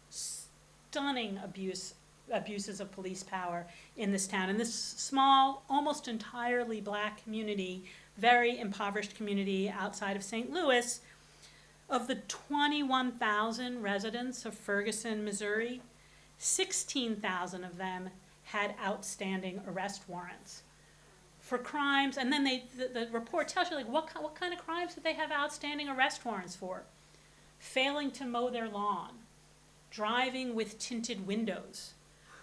stunning abuses of police power in this town. In this small, almost entirely black community, very impoverished community outside of St. Louis, of the 21,000 residents of Ferguson, Missouri, 16,000 of them had outstanding arrest warrants for crimes. And then the report tells you, like, what kind of crimes did they have outstanding arrest warrants for? Failing to mow their lawn, driving with tinted windows.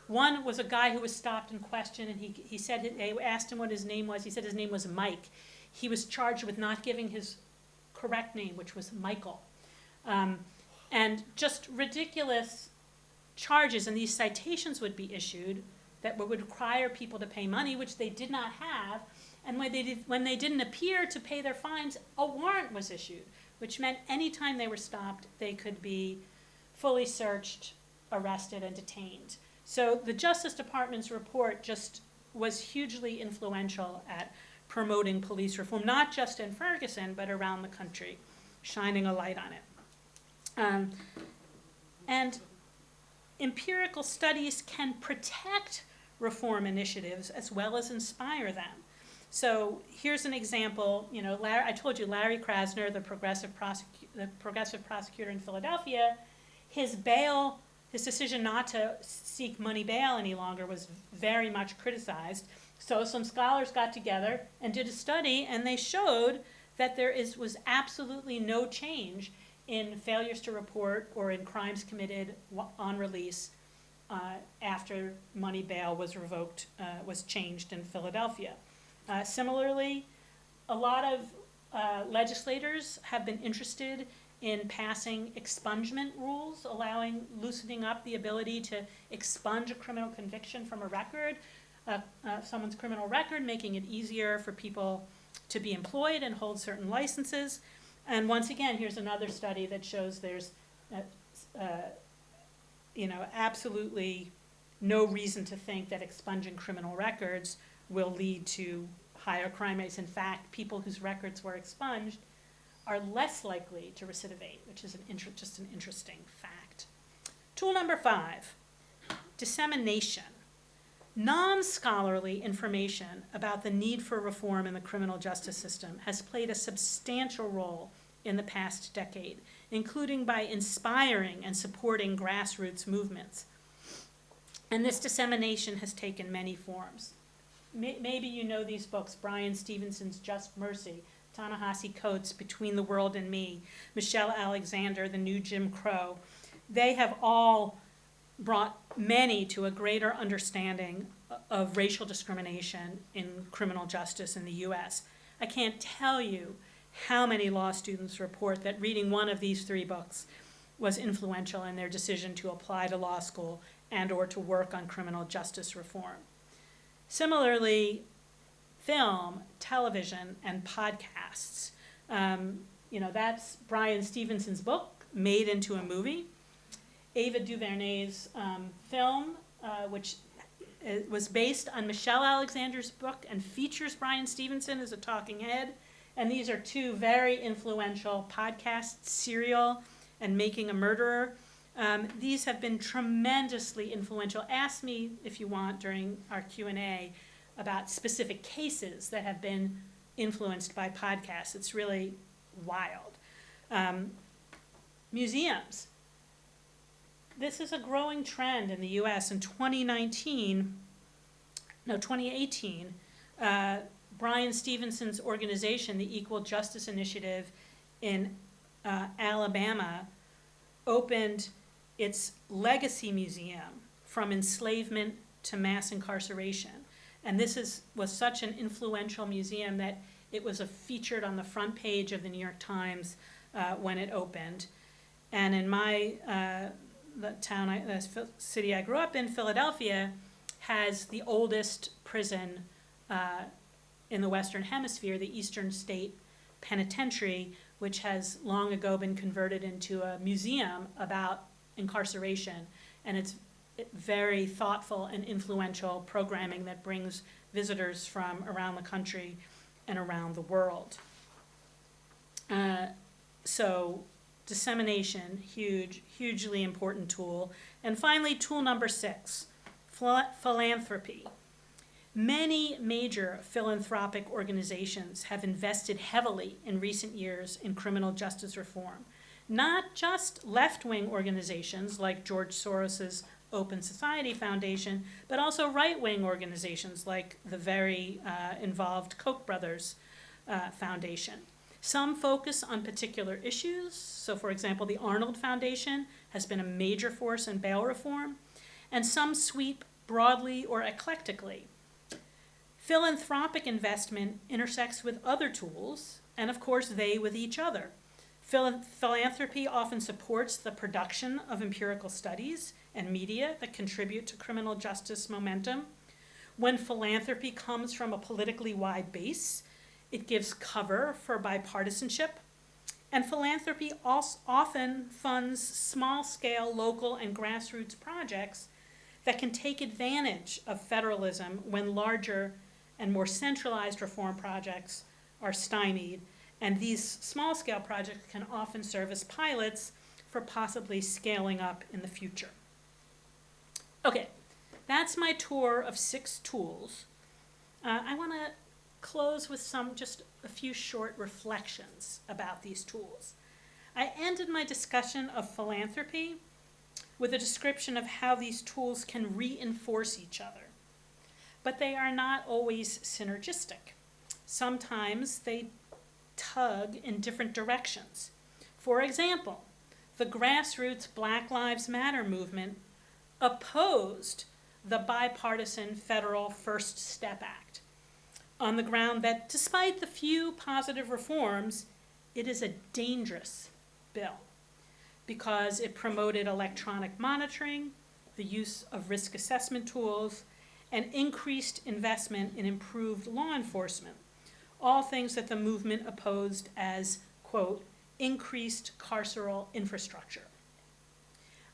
One was a guy who was stopped and questioned, and he said, they asked him what his name was. He said his name was Mike. He was charged with not giving his correct name, which was Michael. And just ridiculous charges, and these citations would be issued that would require people to pay money, which they did not have. And when they didn't appear to pay their fines, a warrant was issued, which meant anytime they were stopped, they could be fully searched, arrested and detained. So the Justice Department's report just was hugely influential at promoting police reform, not just in Ferguson, but around the country, shining a light on it. And empirical studies can protect reform initiatives as well as inspire them. So here's an example. You know, I told you Larry Krasner, the progressive prosecutor in Philadelphia, his decision not to seek money bail any longer was very much criticized. So some scholars got together and did a study, and they showed that there was absolutely no change in failures to report or in crimes committed on release after money bail was revoked, was changed in Philadelphia. Similarly, a lot of legislators have been interested in passing expungement rules, loosening up the ability to expunge a criminal conviction from a record, someone's criminal record, making it easier for people to be employed and hold certain licenses. And once again, here's another study that shows there's absolutely no reason to think that expunging criminal records will lead to higher crime rates. In fact, people whose records were expunged are less likely to recidivate, which is just an interesting fact. Tool number 5, dissemination. Non-scholarly information about the need for reform in the criminal justice system has played a substantial role in the past decade, including by inspiring and supporting grassroots movements. And this dissemination has taken many forms. Maybe you know these books: Brian Stevenson's Just Mercy, Ta-Nehisi Coates' Between the World and Me, Michelle Alexander, The New Jim Crow. They have all brought many to a greater understanding of racial discrimination in criminal justice in the US. I can't tell you how many law students report that reading one of these 3 books was influential in their decision to apply to law school and or to work on criminal justice reform. Similarly, film, television, and podcasts. That's Brian Stevenson's book, made into a movie. Ava DuVernay's film, which was based on Michelle Alexander's book and features Brian Stevenson as a talking head. And these are 2 very influential podcasts, Serial and Making a Murderer. These have been tremendously influential. Ask me, if you want, during our Q&A about specific cases that have been influenced by podcasts. It's really wild. Museums. This is a growing trend in the US. In 2018, Brian Stevenson's organization, the Equal Justice Initiative in Alabama, opened its Legacy Museum, From Enslavement to Mass Incarceration. And this was such an influential museum that it was featured on the front page of the New York Times when it opened. And in my the city I grew up in, Philadelphia, has the oldest prison in the Western Hemisphere, the Eastern State Penitentiary, which has long ago been converted into a museum about incarceration. And it's very thoughtful and influential programming that brings visitors from around the country and around the world. So dissemination, hugely important tool. And finally, tool number 6, philanthropy. Many major philanthropic organizations have invested heavily in recent years in criminal justice reform. Not just left-wing organizations like George Soros's Open Society Foundation, but also right-wing organizations like the very involved Koch brothers Foundation. Some focus on particular issues. So, for example, the Arnold Foundation has been a major force in bail reform, and some sweep broadly or eclectically. Philanthropic investment intersects with other tools, and of course they with each other. Philanthropy often supports the production of empirical studies and media that contribute to criminal justice momentum. When philanthropy comes from a politically wide base, it gives cover for bipartisanship, And philanthropy also often funds small-scale local and grassroots projects that can take advantage of federalism when larger and more centralized reform projects are stymied. And these small-scale projects can often serve as pilots for possibly scaling up in the future. Okay, that's my tour of 6 tools. I want to close with just a few short reflections about these tools. I ended my discussion of philanthropy with a description of how these tools can reinforce each other. But they are not always synergistic. Sometimes they tug in different directions. For example, the grassroots Black Lives Matter movement opposed the bipartisan federal First Step Act on the ground that despite the few positive reforms, it is a dangerous bill because it promoted electronic monitoring, the use of risk assessment tools, and increased investment in improved law enforcement, all things that the movement opposed as, quote, increased carceral infrastructure.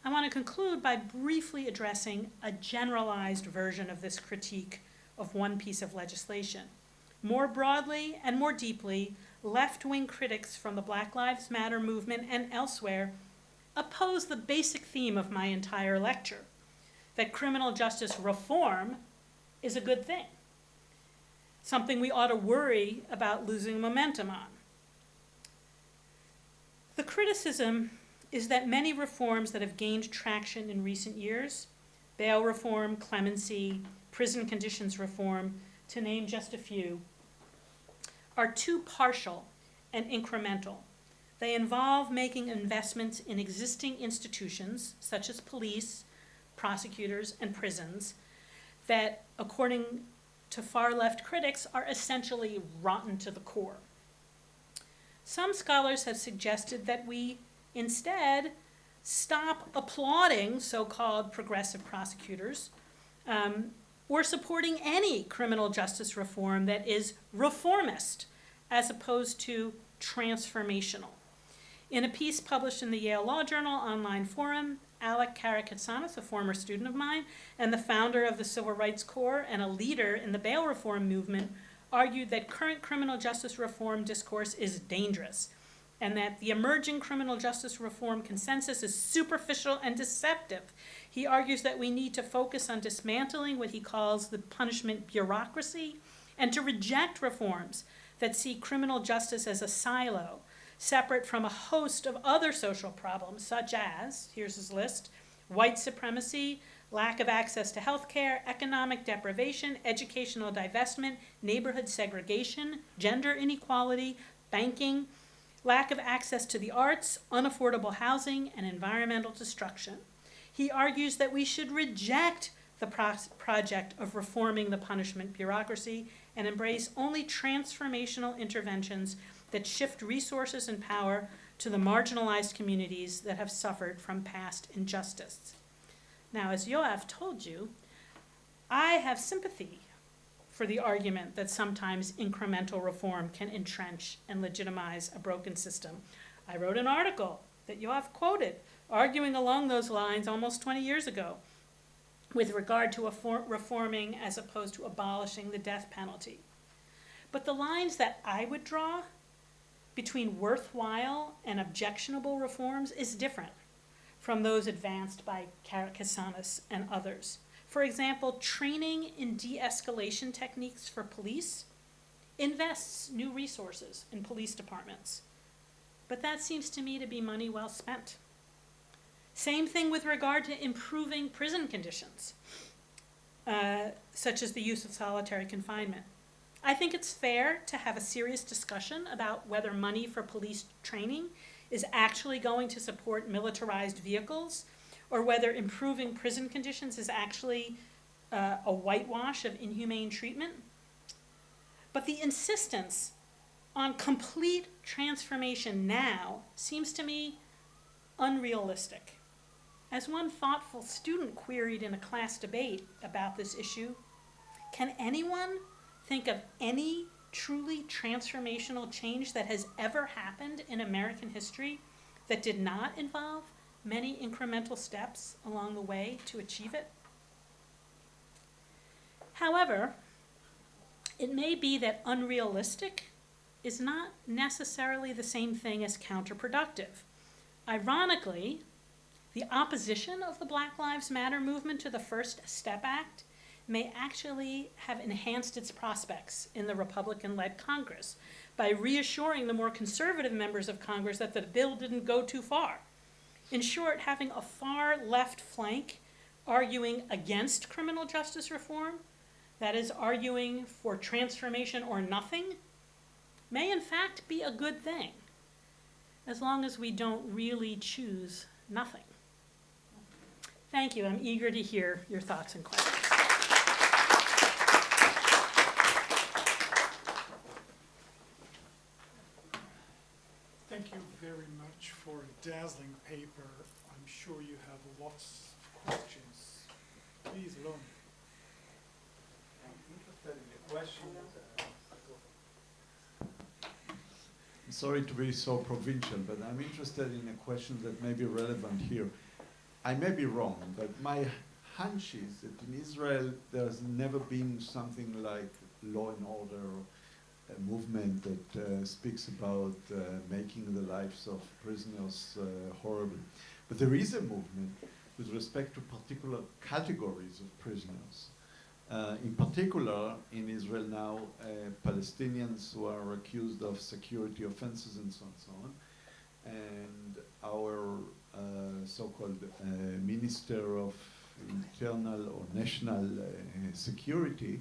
I want to conclude by briefly addressing a generalized version of this critique of one piece of legislation. More broadly and more deeply, left-wing critics from the Black Lives Matter movement and elsewhere oppose the basic theme of my entire lecture, that criminal justice reform is a good thing, something we ought to worry about losing momentum on. The criticism is that many reforms that have gained traction in recent years, bail reform, clemency, prison conditions reform, to name just a few, are too partial and incremental. They involve making investments in existing institutions, such as police, prosecutors, and prisons, that, according to far-left critics, are essentially rotten to the core. Some scholars have suggested that we instead stop applauding so-called progressive prosecutors or supporting any criminal justice reform that is reformist as opposed to transformational. In a piece published in the Yale Law Journal online forum, Alec Karakatsanis, a former student of mine and the founder of the Civil Rights Corps and a leader in the bail reform movement, argued that current criminal justice reform discourse is dangerous and that the emerging criminal justice reform consensus is superficial and deceptive. He argues that we need to focus on dismantling what he calls the punishment bureaucracy and to reject reforms that see criminal justice as a silo, separate from a host of other social problems such as, here's his list, white supremacy, lack of access to health care, economic deprivation, educational divestment, neighborhood segregation, gender inequality, banking, lack of access to the arts, unaffordable housing, and environmental destruction. He argues that we should reject the project of reforming the punishment bureaucracy and embrace only transformational interventions that shift resources and power to the marginalized communities that have suffered from past injustice. Now, as Yoav told you, I have sympathy for the argument that sometimes incremental reform can entrench and legitimize a broken system. I wrote an article that Yoav quoted, arguing along those lines almost 20 years ago with regard to reforming as opposed to abolishing the death penalty. But the lines that I would draw between worthwhile and objectionable reforms is different from those advanced by Karakatsanis and others. For example, training in de-escalation techniques for police invests new resources in police departments. But that seems to me to be money well spent. Same thing with regard to improving prison conditions, such as the use of solitary confinement. I think it's fair to have a serious discussion about whether money for police training is actually going to support militarized vehicles, or whether improving prison conditions is actually a whitewash of inhumane treatment. But the insistence on complete transformation now seems to me unrealistic. As one thoughtful student queried in a class debate about this issue, can anyone think of any truly transformational change that has ever happened in American history that did not involve many incremental steps along the way to achieve it? However, it may be that unrealistic is not necessarily the same thing as counterproductive. Ironically, the opposition of the Black Lives Matter movement to the First Step Act may actually have enhanced its prospects in the Republican-led Congress by reassuring the more conservative members of Congress that the bill didn't go too far. In short, having a far left flank arguing against criminal justice reform, that is, arguing for transformation or nothing, may in fact be a good thing, as long as we don't really choose nothing. Thank you. I'm eager to hear your thoughts and questions. Thank you very much for a dazzling paper. I'm sure you have lots of questions. Please, Lon. I'm interested in the question. I'm sorry to be so provincial, but I'm interested in a question that may be relevant here. I may be wrong, but my hunch is that in Israel there's never been something like law and order, a movement that speaks about making the lives of prisoners horrible. But there is a movement with respect to particular categories of prisoners. In particular, in Israel now, Palestinians who are accused of security offenses and so on and so on. And our so-called Minister of Internal or National Security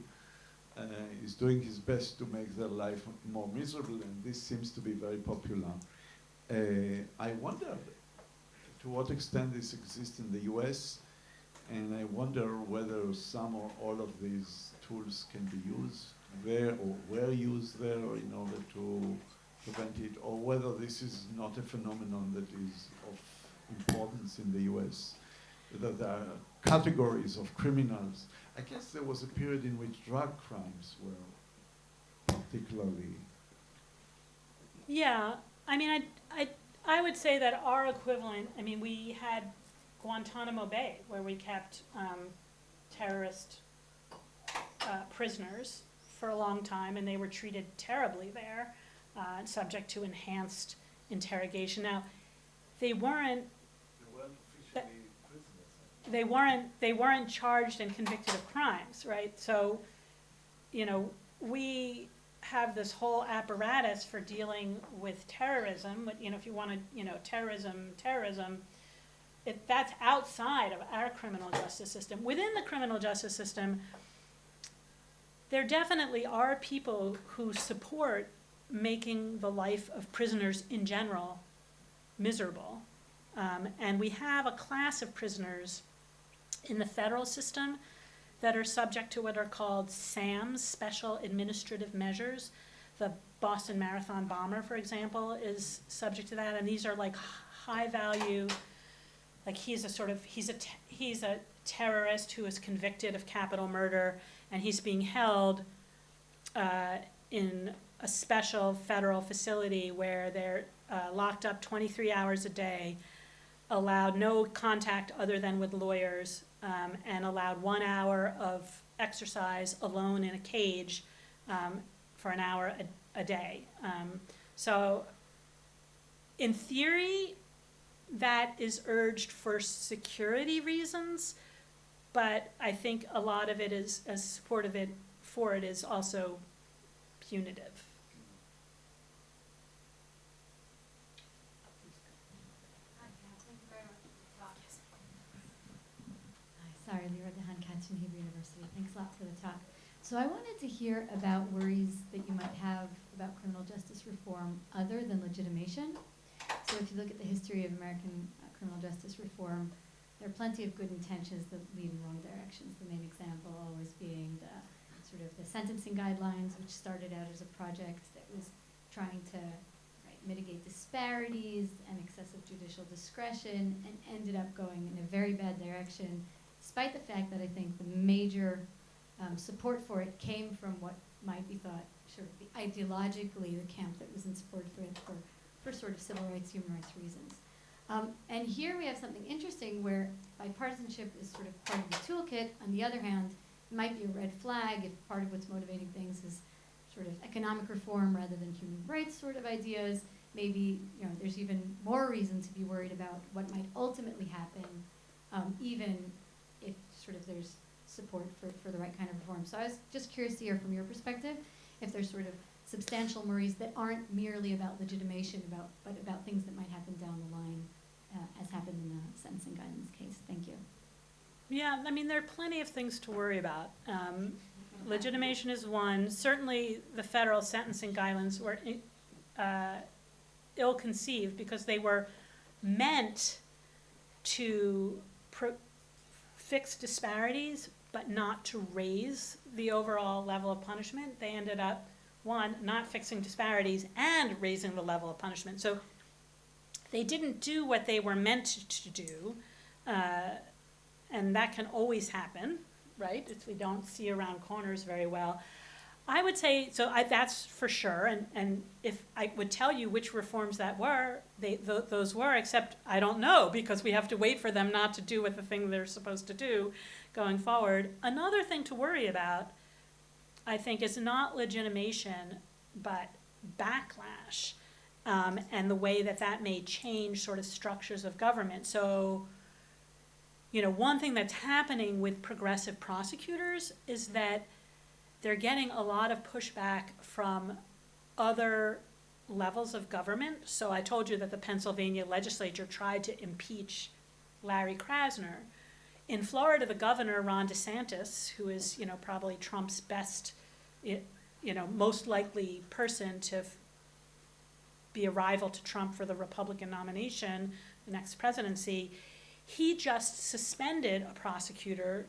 is doing his best to make their life more miserable, and this seems to be very popular. I wonder to what extent this exists in the US, and I wonder whether some or all of these tools can be used there or were used there in order to prevent it, or whether this is not a phenomenon that is of importance in the US, whether there are categories of criminals. I guess there was a period in which drug crimes were particularly... Yeah, I mean, I would say that our equivalent, I mean, we had Guantanamo Bay, where we kept terrorist prisoners for a long time, and they were treated terribly there, subject to enhanced interrogation. Now, they weren't officially prisoners. they weren't charged and convicted of crimes, right? So, you know, we have this whole apparatus for dealing with terrorism. But, you know, if you want to, you know, terrorism, that's outside of our criminal justice system. Within the criminal justice system, there definitely are people who support making the life of prisoners in general miserable. And we have a class of prisoners in the federal system that are subject to what are called SAMs, Special Administrative Measures. The Boston Marathon bomber, for example, is subject to that, and these are like high value, like he's a terrorist who is convicted of capital murder, and he's being held in a special federal facility where they're locked up 23 hours a day, allowed no contact other than with lawyers, and allowed 1 hour of exercise alone in a cage for an hour a day. So in theory, that is urged for security reasons, but I think a lot of it is, as support of it for it is also punitive. Sorry, Lyra Dehan-Katz from Hebrew University. Thanks a lot for the talk. So I wanted to hear about worries that you might have about criminal justice reform other than legitimation. So if you look at the history of American criminal justice reform, there are plenty of good intentions that lead in wrong directions. The main example always being the sort of the sentencing guidelines, which started out as a project that was trying to mitigate disparities and excessive judicial discretion, and ended up going in a very bad direction, despite the fact that I think the major support for it came from what might be thought sort of ideologically the camp that was in support for sort of civil rights, human rights reasons. And here we have something interesting where bipartisanship is sort of part of the toolkit. On the other hand, it might be a red flag if part of what's motivating things is sort of economic reform rather than human rights sort of ideas. Maybe there's even more reason to be worried about what might ultimately happen, even if sort of there's support for the right kind of reform. So I was just curious to hear from your perspective if there's sort of substantial worries that aren't merely about legitimation, but about things that might happen down the line, as happened in the sentencing guidance case. Thank you. Yeah, I mean, there are plenty of things to worry about. Legitimation is one. Certainly the federal sentencing guidelines were ill-conceived because they were meant to fix disparities, but not to raise the overall level of punishment. They ended up, one, not fixing disparities and raising the level of punishment. So they didn't do what they were meant to do, and that can always happen, right? If we don't see around corners very well. I would say, that's for sure, and if I would tell you which reforms that were, those were, except I don't know, because we have to wait for them not to do what the thing they're supposed to do going forward. Another thing to worry about, I think, is not legitimation, but backlash, and the way that may change sort of structures of government. So, one thing that's happening with progressive prosecutors is that they're getting a lot of pushback from other levels of government. So I told you that the Pennsylvania legislature tried to impeach Larry Krasner. In Florida, the governor, Ron DeSantis, who is, probably Trump's best, most likely person to be a rival to Trump for the Republican nomination, the next presidency, he just suspended a prosecutor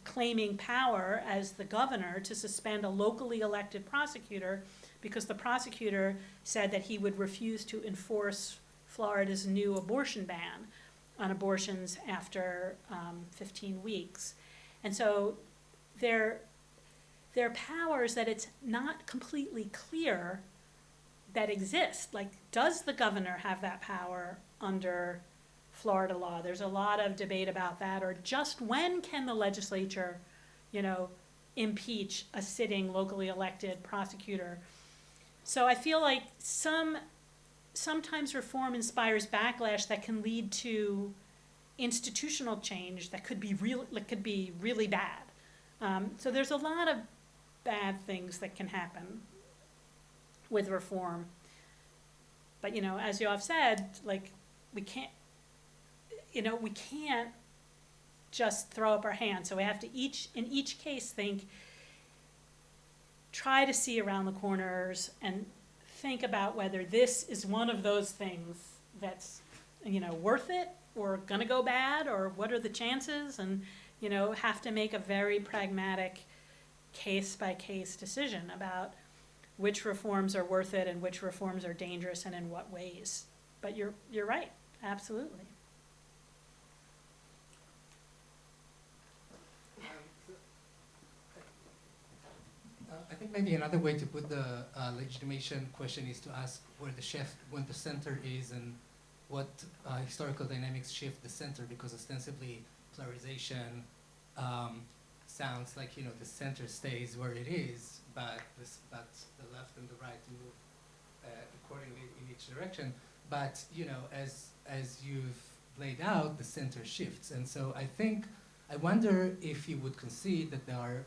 claiming power as the governor to suspend a locally elected prosecutor because the prosecutor said that he would refuse to enforce Florida's new abortion ban on abortions after 15 weeks. And so there are powers that it's not completely clear that exist. Like, does the governor have that power under Florida law? There's a lot of debate about that. Or just when can the legislature, impeach a sitting locally elected prosecutor? So I feel like sometimes reform inspires backlash that can lead to institutional change that could be really bad. So there's a lot of bad things that can happen with reform. But as you have said, we can't just throw up our hands. So we have to in each case try to see around the corners and think about whether this is one of those things that's, worth it or gonna go bad, or what are the chances, and, have to make a very pragmatic case-by-case decision about which reforms are worth it and which reforms are dangerous and in what ways. But you're right, absolutely. I think maybe another way to put the legitimation question is to ask where when the center is, and what historical dynamics shift the center, because ostensibly polarization sounds like the center stays where it is, but the left and the right move accordingly in each direction. But as you've laid out, the center shifts, and so I wonder if you would concede that there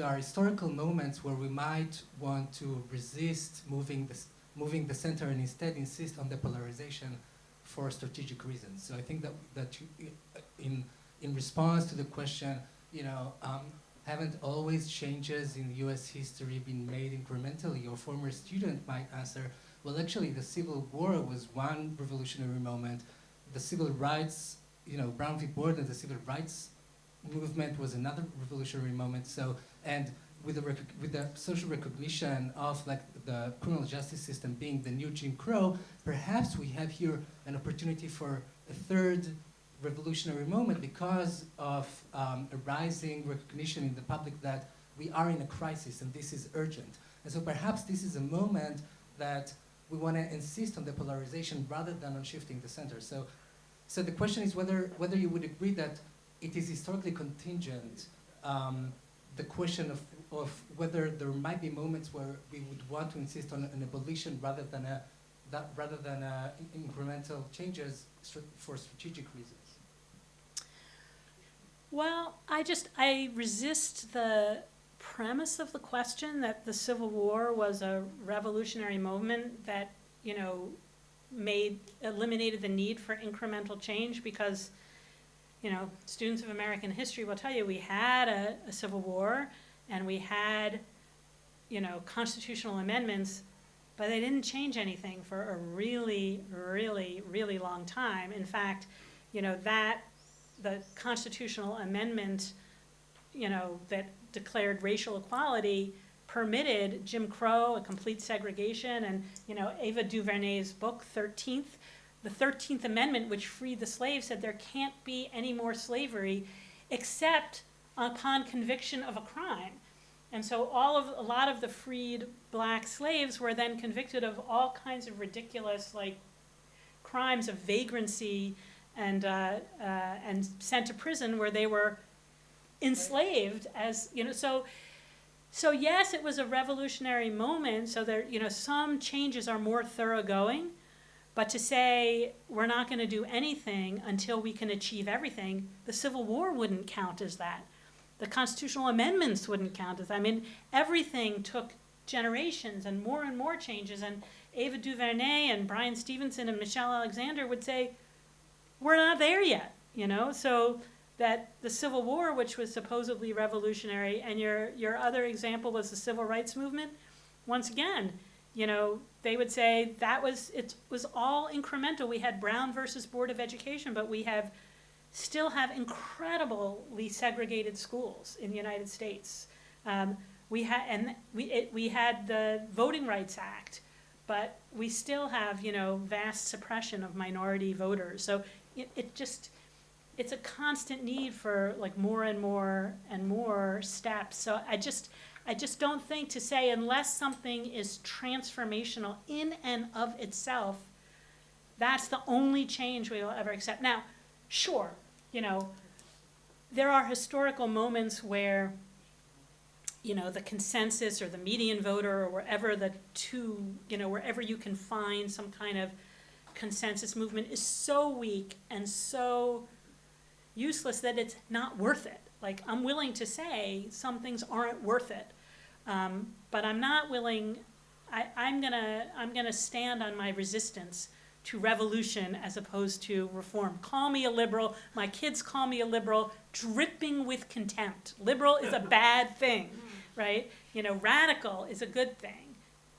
are historical moments where we might want to resist moving the center and instead insist on the polarization for strategic reasons. So I think that in response to the question, haven't always changes in U.S. history been made incrementally? Your former student might answer, well, actually, the Civil War was one revolutionary moment. The civil rights, Brown v. Board and the civil rights movement was another revolutionary moment. So, and with the social recognition of the criminal justice system being the new Jim Crow, perhaps we have here an opportunity for a third revolutionary moment because of a rising recognition in the public that we are in a crisis and this is urgent. And so perhaps this is a moment that we want to insist on the polarization rather than on shifting the center. So the question is whether you would agree that it is historically contingent, the question of whether there might be moments where we would want to insist on an abolition rather than incremental changes for strategic reasons. Well, I resist the premise of the question that the Civil War was a revolutionary movement that, eliminated the need for incremental change, because, students of American history will tell you we had a Civil War and we had, constitutional amendments, but they didn't change anything for a really, really, really long time. In fact, the constitutional amendment, that declared racial equality permitted Jim Crow, a complete segregation, and, Ava DuVernay's book, 13th, the 13th Amendment, which freed the slaves, said there can't be any more slavery except upon conviction of a crime. And so a lot of the freed black slaves were then convicted of all kinds of ridiculous, crimes of vagrancy and sent to prison where they were enslaved as, so yes, it was a revolutionary moment. So there, some changes are more thoroughgoing, but to say we're not going to do anything until we can achieve everything, the Civil War wouldn't count as that. The constitutional amendments wouldn't count as that. I mean, everything took generations and more changes. And Ava DuVernay and Brian Stevenson and Michelle Alexander would say, we're not there yet, So that the Civil War, which was supposedly revolutionary, and your other example was the Civil Rights Movement, once again, they would say it was all incremental. We had Brown versus Board of Education, but we still have incredibly segregated schools in the United States. We had the Voting Rights Act, but we still have, vast suppression of minority voters. So it's a constant need for more and more steps. So I just don't think to say unless something is transformational in and of itself, that's the only change we will ever accept. Now, sure, there are historical moments where, the consensus or the median voter or wherever wherever you can find some kind of consensus movement is so weak and so useless that it's not worth it. I'm willing to say some things aren't worth it, but I'm not willing. I'm gonna stand on my resistance to revolution as opposed to reform. Call me a liberal. My kids call me a liberal, dripping with contempt. Liberal is a bad thing, right? Radical is a good thing,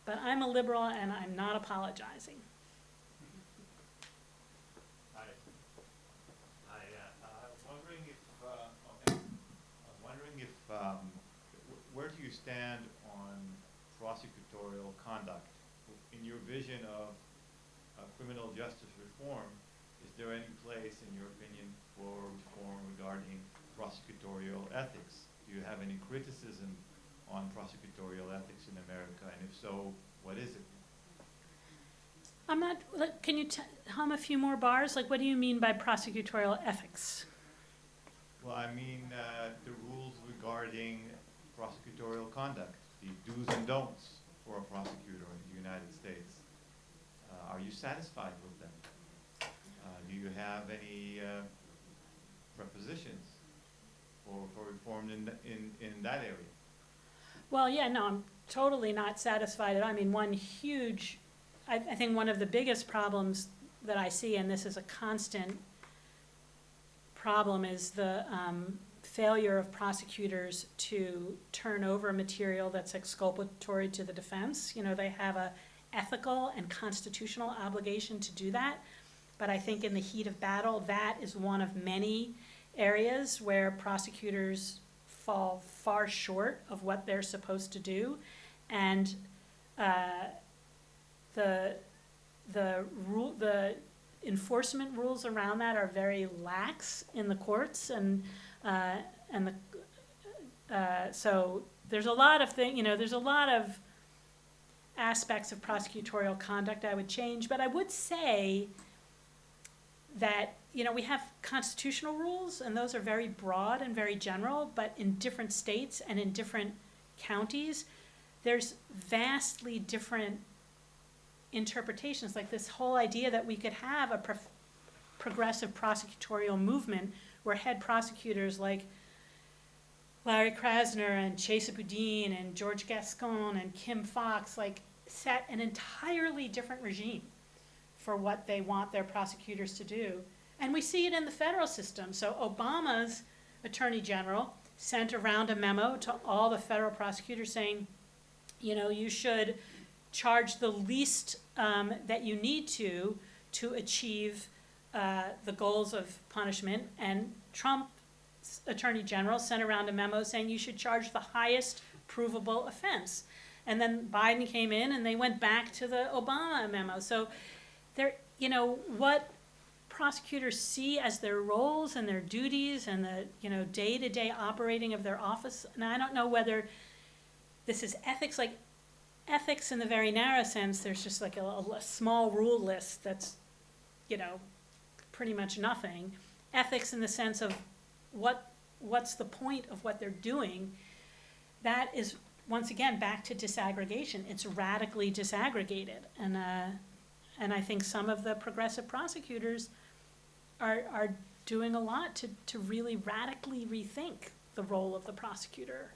but I'm a liberal and I'm not apologizing. Where do you stand on prosecutorial conduct? In your vision of criminal justice reform, is there any place, in your opinion, for reform regarding prosecutorial ethics? Do you have any criticism on prosecutorial ethics in America? And if so, what is it? I'm not, can you hum a few more bars? What do you mean by prosecutorial ethics? Well, I mean the rules regarding prosecutorial conduct, the do's and don'ts for a prosecutor in the United States. Are you satisfied with them? Do you have any propositions for reform in that area? Well, yeah, no, I'm totally not satisfied. I mean, I think one of the biggest problems that I see, and this is a constant problem, is the failure of prosecutors to turn over material that's exculpatory to the defense. They have a ethical and constitutional obligation to do that, but I think in the heat of battle, that is one of many areas where prosecutors fall far short of what they're supposed to do, and the enforcement rules around that are very lax in the courts, so there's a lot of there's a lot of aspects of prosecutorial conduct I would change, but I would say that, we have constitutional rules, and those are very broad and very general, but in different states and in different counties, there's vastly different interpretations. Like this whole idea that we could have a progressive prosecutorial movement where head prosecutors like Larry Krasner and Chesa Boudin and George Gascon and Kim Fox set an entirely different regime for what they want their prosecutors to do. And we see it in the federal system. So Obama's Attorney General sent around a memo to all the federal prosecutors saying, you should charge the least that you need to achieve the goals of punishment. And Trump's Attorney General sent around a memo saying you should charge the highest provable offense. And then Biden came in and they went back to the Obama memo. So what prosecutors see as their roles and their duties and the day-to-day operating of their office. And I don't know whether this is ethics, ethics in the very narrow sense. There's just a small rule list that's pretty much nothing. Ethics in the sense of what's the point of what they're doing. That is once again back to disaggregation. It's radically disaggregated, and I think some of the progressive prosecutors are doing a lot to really radically rethink the role of the prosecutor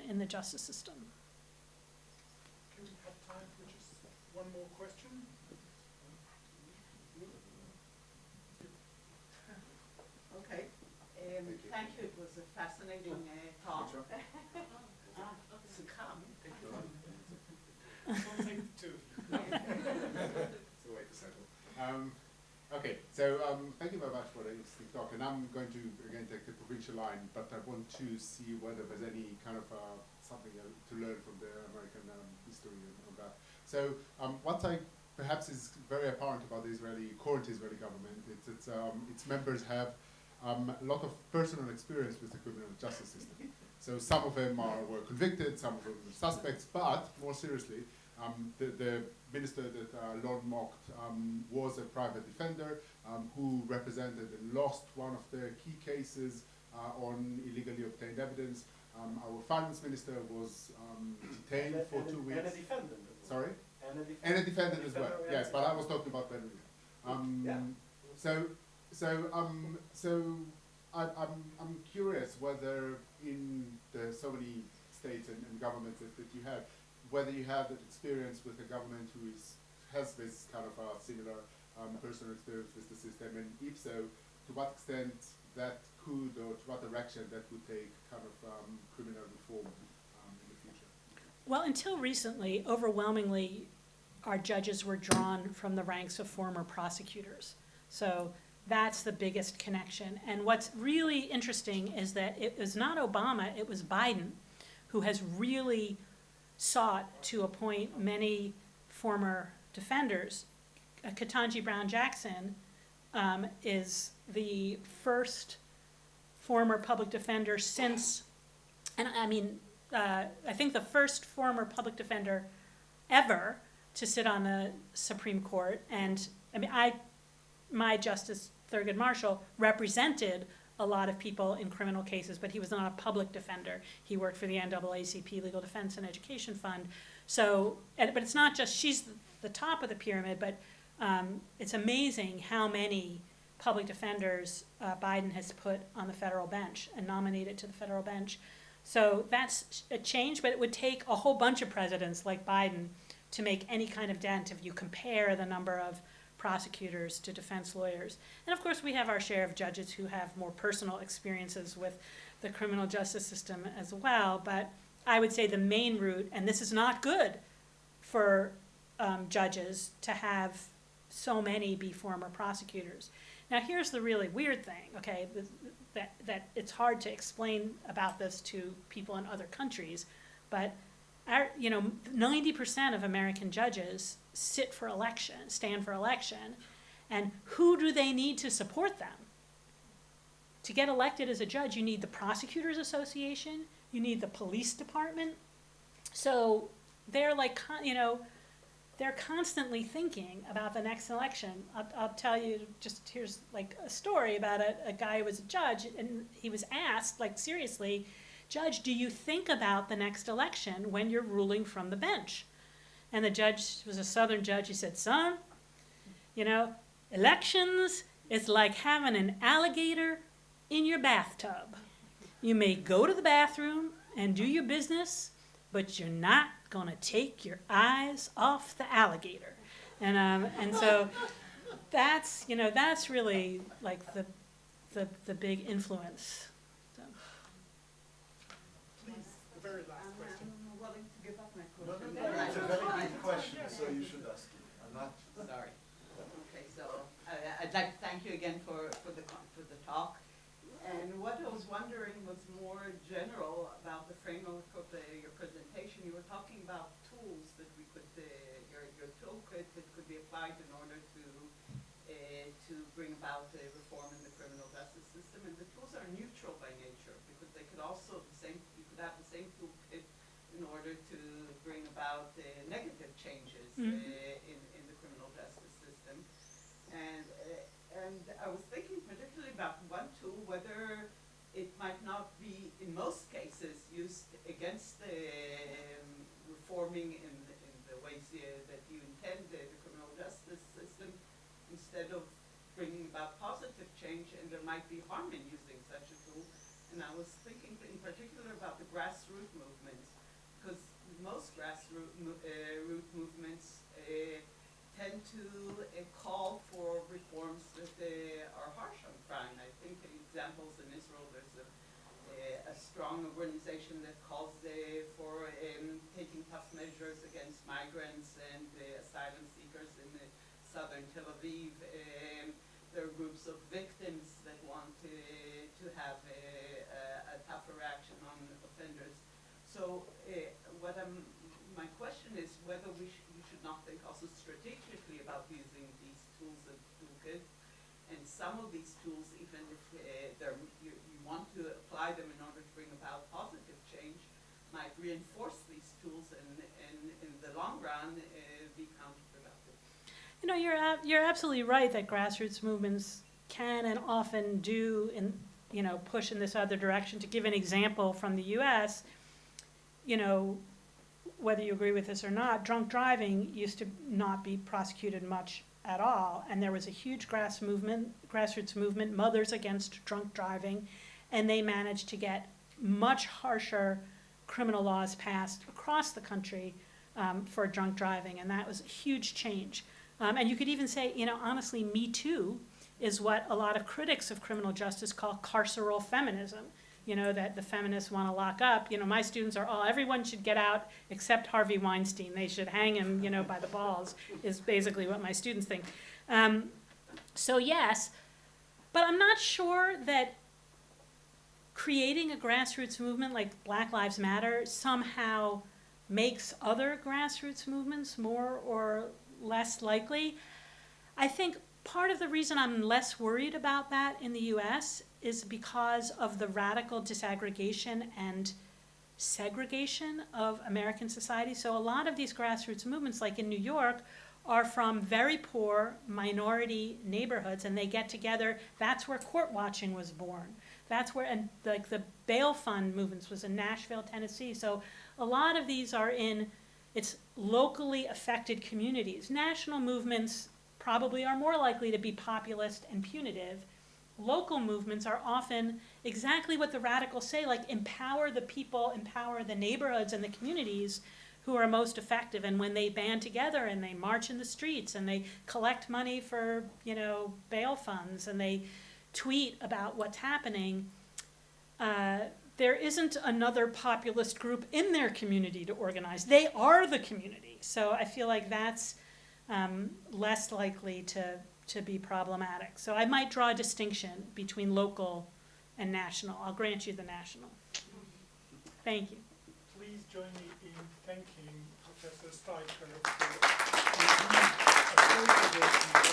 in the justice system. Can we have time for just one more question? Okay. Thank you. It was a fascinating talk. To come. I'll take two. It's a way to settle. Okay, so thank you very much for the interesting talk, and I'm going to again take the provincial line, but I want to see whether there's any kind of something to learn from the American history and all that. So what I perhaps is very apparent about the current Israeli government, its members have a lot of personal experience with the criminal justice system. So some of them were convicted, some of them were suspects, but more seriously, the minister that Lord mocked was a private defender who represented and lost one of the key cases on illegally obtained evidence. Our finance minister was detained for 2 weeks. And a defendant. Sorry? And a defendant as well. Yes, but I was talking about Ben. I'm curious whether in the so many states and governments that you have, whether you have that experience with a government who has this kind of a similar personal experience with the system, and if so, to what extent that could, or to what direction that would take kind of criminal reform in the future? Well, until recently, overwhelmingly, our judges were drawn from the ranks of former prosecutors. So that's the biggest connection. And what's really interesting is that it was not Obama, it was Biden who has really sought to appoint many former defenders. Ketanji Brown Jackson is the first former public defender since, and I think the first former public defender ever to sit on the Supreme Court. And my Justice Thurgood Marshall represented a lot of people in criminal cases, but he was not a public defender. He worked for the NAACP Legal Defense and Education Fund. So, but it's not just, she's the top of the pyramid, but it's amazing how many public defenders Biden has put on the federal bench and nominated to the federal bench. So that's a change, but it would take a whole bunch of presidents like Biden to make any kind of dent if you compare the number of prosecutors to defense lawyers. And of course we have our share of judges who have more personal experiences with the criminal justice system as well, but I would say the main route, and this is not good for judges to have so many be former prosecutors. Now here's the really weird thing, okay, that it's hard to explain about this to people in other countries, but 90% of American judges stand for election, and who do they need to support them? To get elected as a judge, you need the Prosecutors Association, you need the police department. So they're like, they're constantly thinking about the next election. I'll tell you, just here's like a story about a guy who was a judge, and he was asked, like, seriously, Judge, do you think about the next election when you're ruling from the bench? And the judge was a Southern judge. He said, son, elections is like having an alligator in your bathtub. You may go to the bathroom and do your business, but you're not going to take your eyes off the alligator. And so that's really like the big influence. So. Please, the very last question. I'm willing to give up my No, question. it's a very good question, so you should ask it. I'm not. Sorry. Okay, so I'd like to thank you again for the talk. And what I was wondering was more general about the framework of your presentation. You were talking about tools that we could, your toolkit that could be applied in order to bring about a reform in the criminal justice system. And the tools are neutral by nature, because they could also you could have the same toolkit in order to bring about negative changes in the criminal justice system. And I was thinking particularly about one tool, whether it might not be, in most cases, used against reforming in the ways that you intend the criminal justice system, instead of bringing about positive change, and there might be harm in using such a tool. And I was thinking in particular about the grassroots movements, because most grassroots movements tend to call for reforms that are harsh on crime. I think examples in Israel, there's a strong organization that calls for taking tough measures against migrants and asylum seekers in southern Tel Aviv. There are groups of victims that want to have a tougher action on offenders. So my question is whether we should not think also strategically about using these tools as toolkit, and some of these tools, even if you want to apply them in order to bring about positive change, might reinforce these tools and in the long run be counterproductive. You're absolutely right that grassroots movements can and often do push in this other direction. To give an example from the U.S., whether you agree with this or not, drunk driving used to not be prosecuted much at all, and there was a huge grassroots movement, Mothers Against Drunk Driving, and they managed to get much harsher criminal laws passed across the country for drunk driving, and that was a huge change. And you could even say, honestly, Me Too is what a lot of critics of criminal justice call carceral feminism. That the feminists want to lock up. My students are everyone should get out except Harvey Weinstein. They should hang him, by the balls, is basically what my students think. So yes, but I'm not sure that creating a grassroots movement like Black Lives Matter somehow makes other grassroots movements more or less likely. I think part of the reason I'm less worried about that in the U.S. is because of the radical disaggregation and segregation of American society. So a lot of these grassroots movements, like in New York, are from very poor minority neighborhoods, and they get together. That's where court watching was born. That's where, and like the bail fund movements was in Nashville, Tennessee. So a lot of these are it's locally affected communities. National movements probably are more likely to be populist and punitive. Local movements are often exactly what the radicals say, like empower the people, empower the neighborhoods and the communities who are most effective. And when they band together and they march in the streets and they collect money for, bail funds, and they tweet about what's happening, there isn't another populist group in their community to organize. They are the community. So I feel like that's less likely to be problematic. So I might draw a distinction between local and national. I'll grant you the national. Thank you. Please join me in thanking Professor Steiker for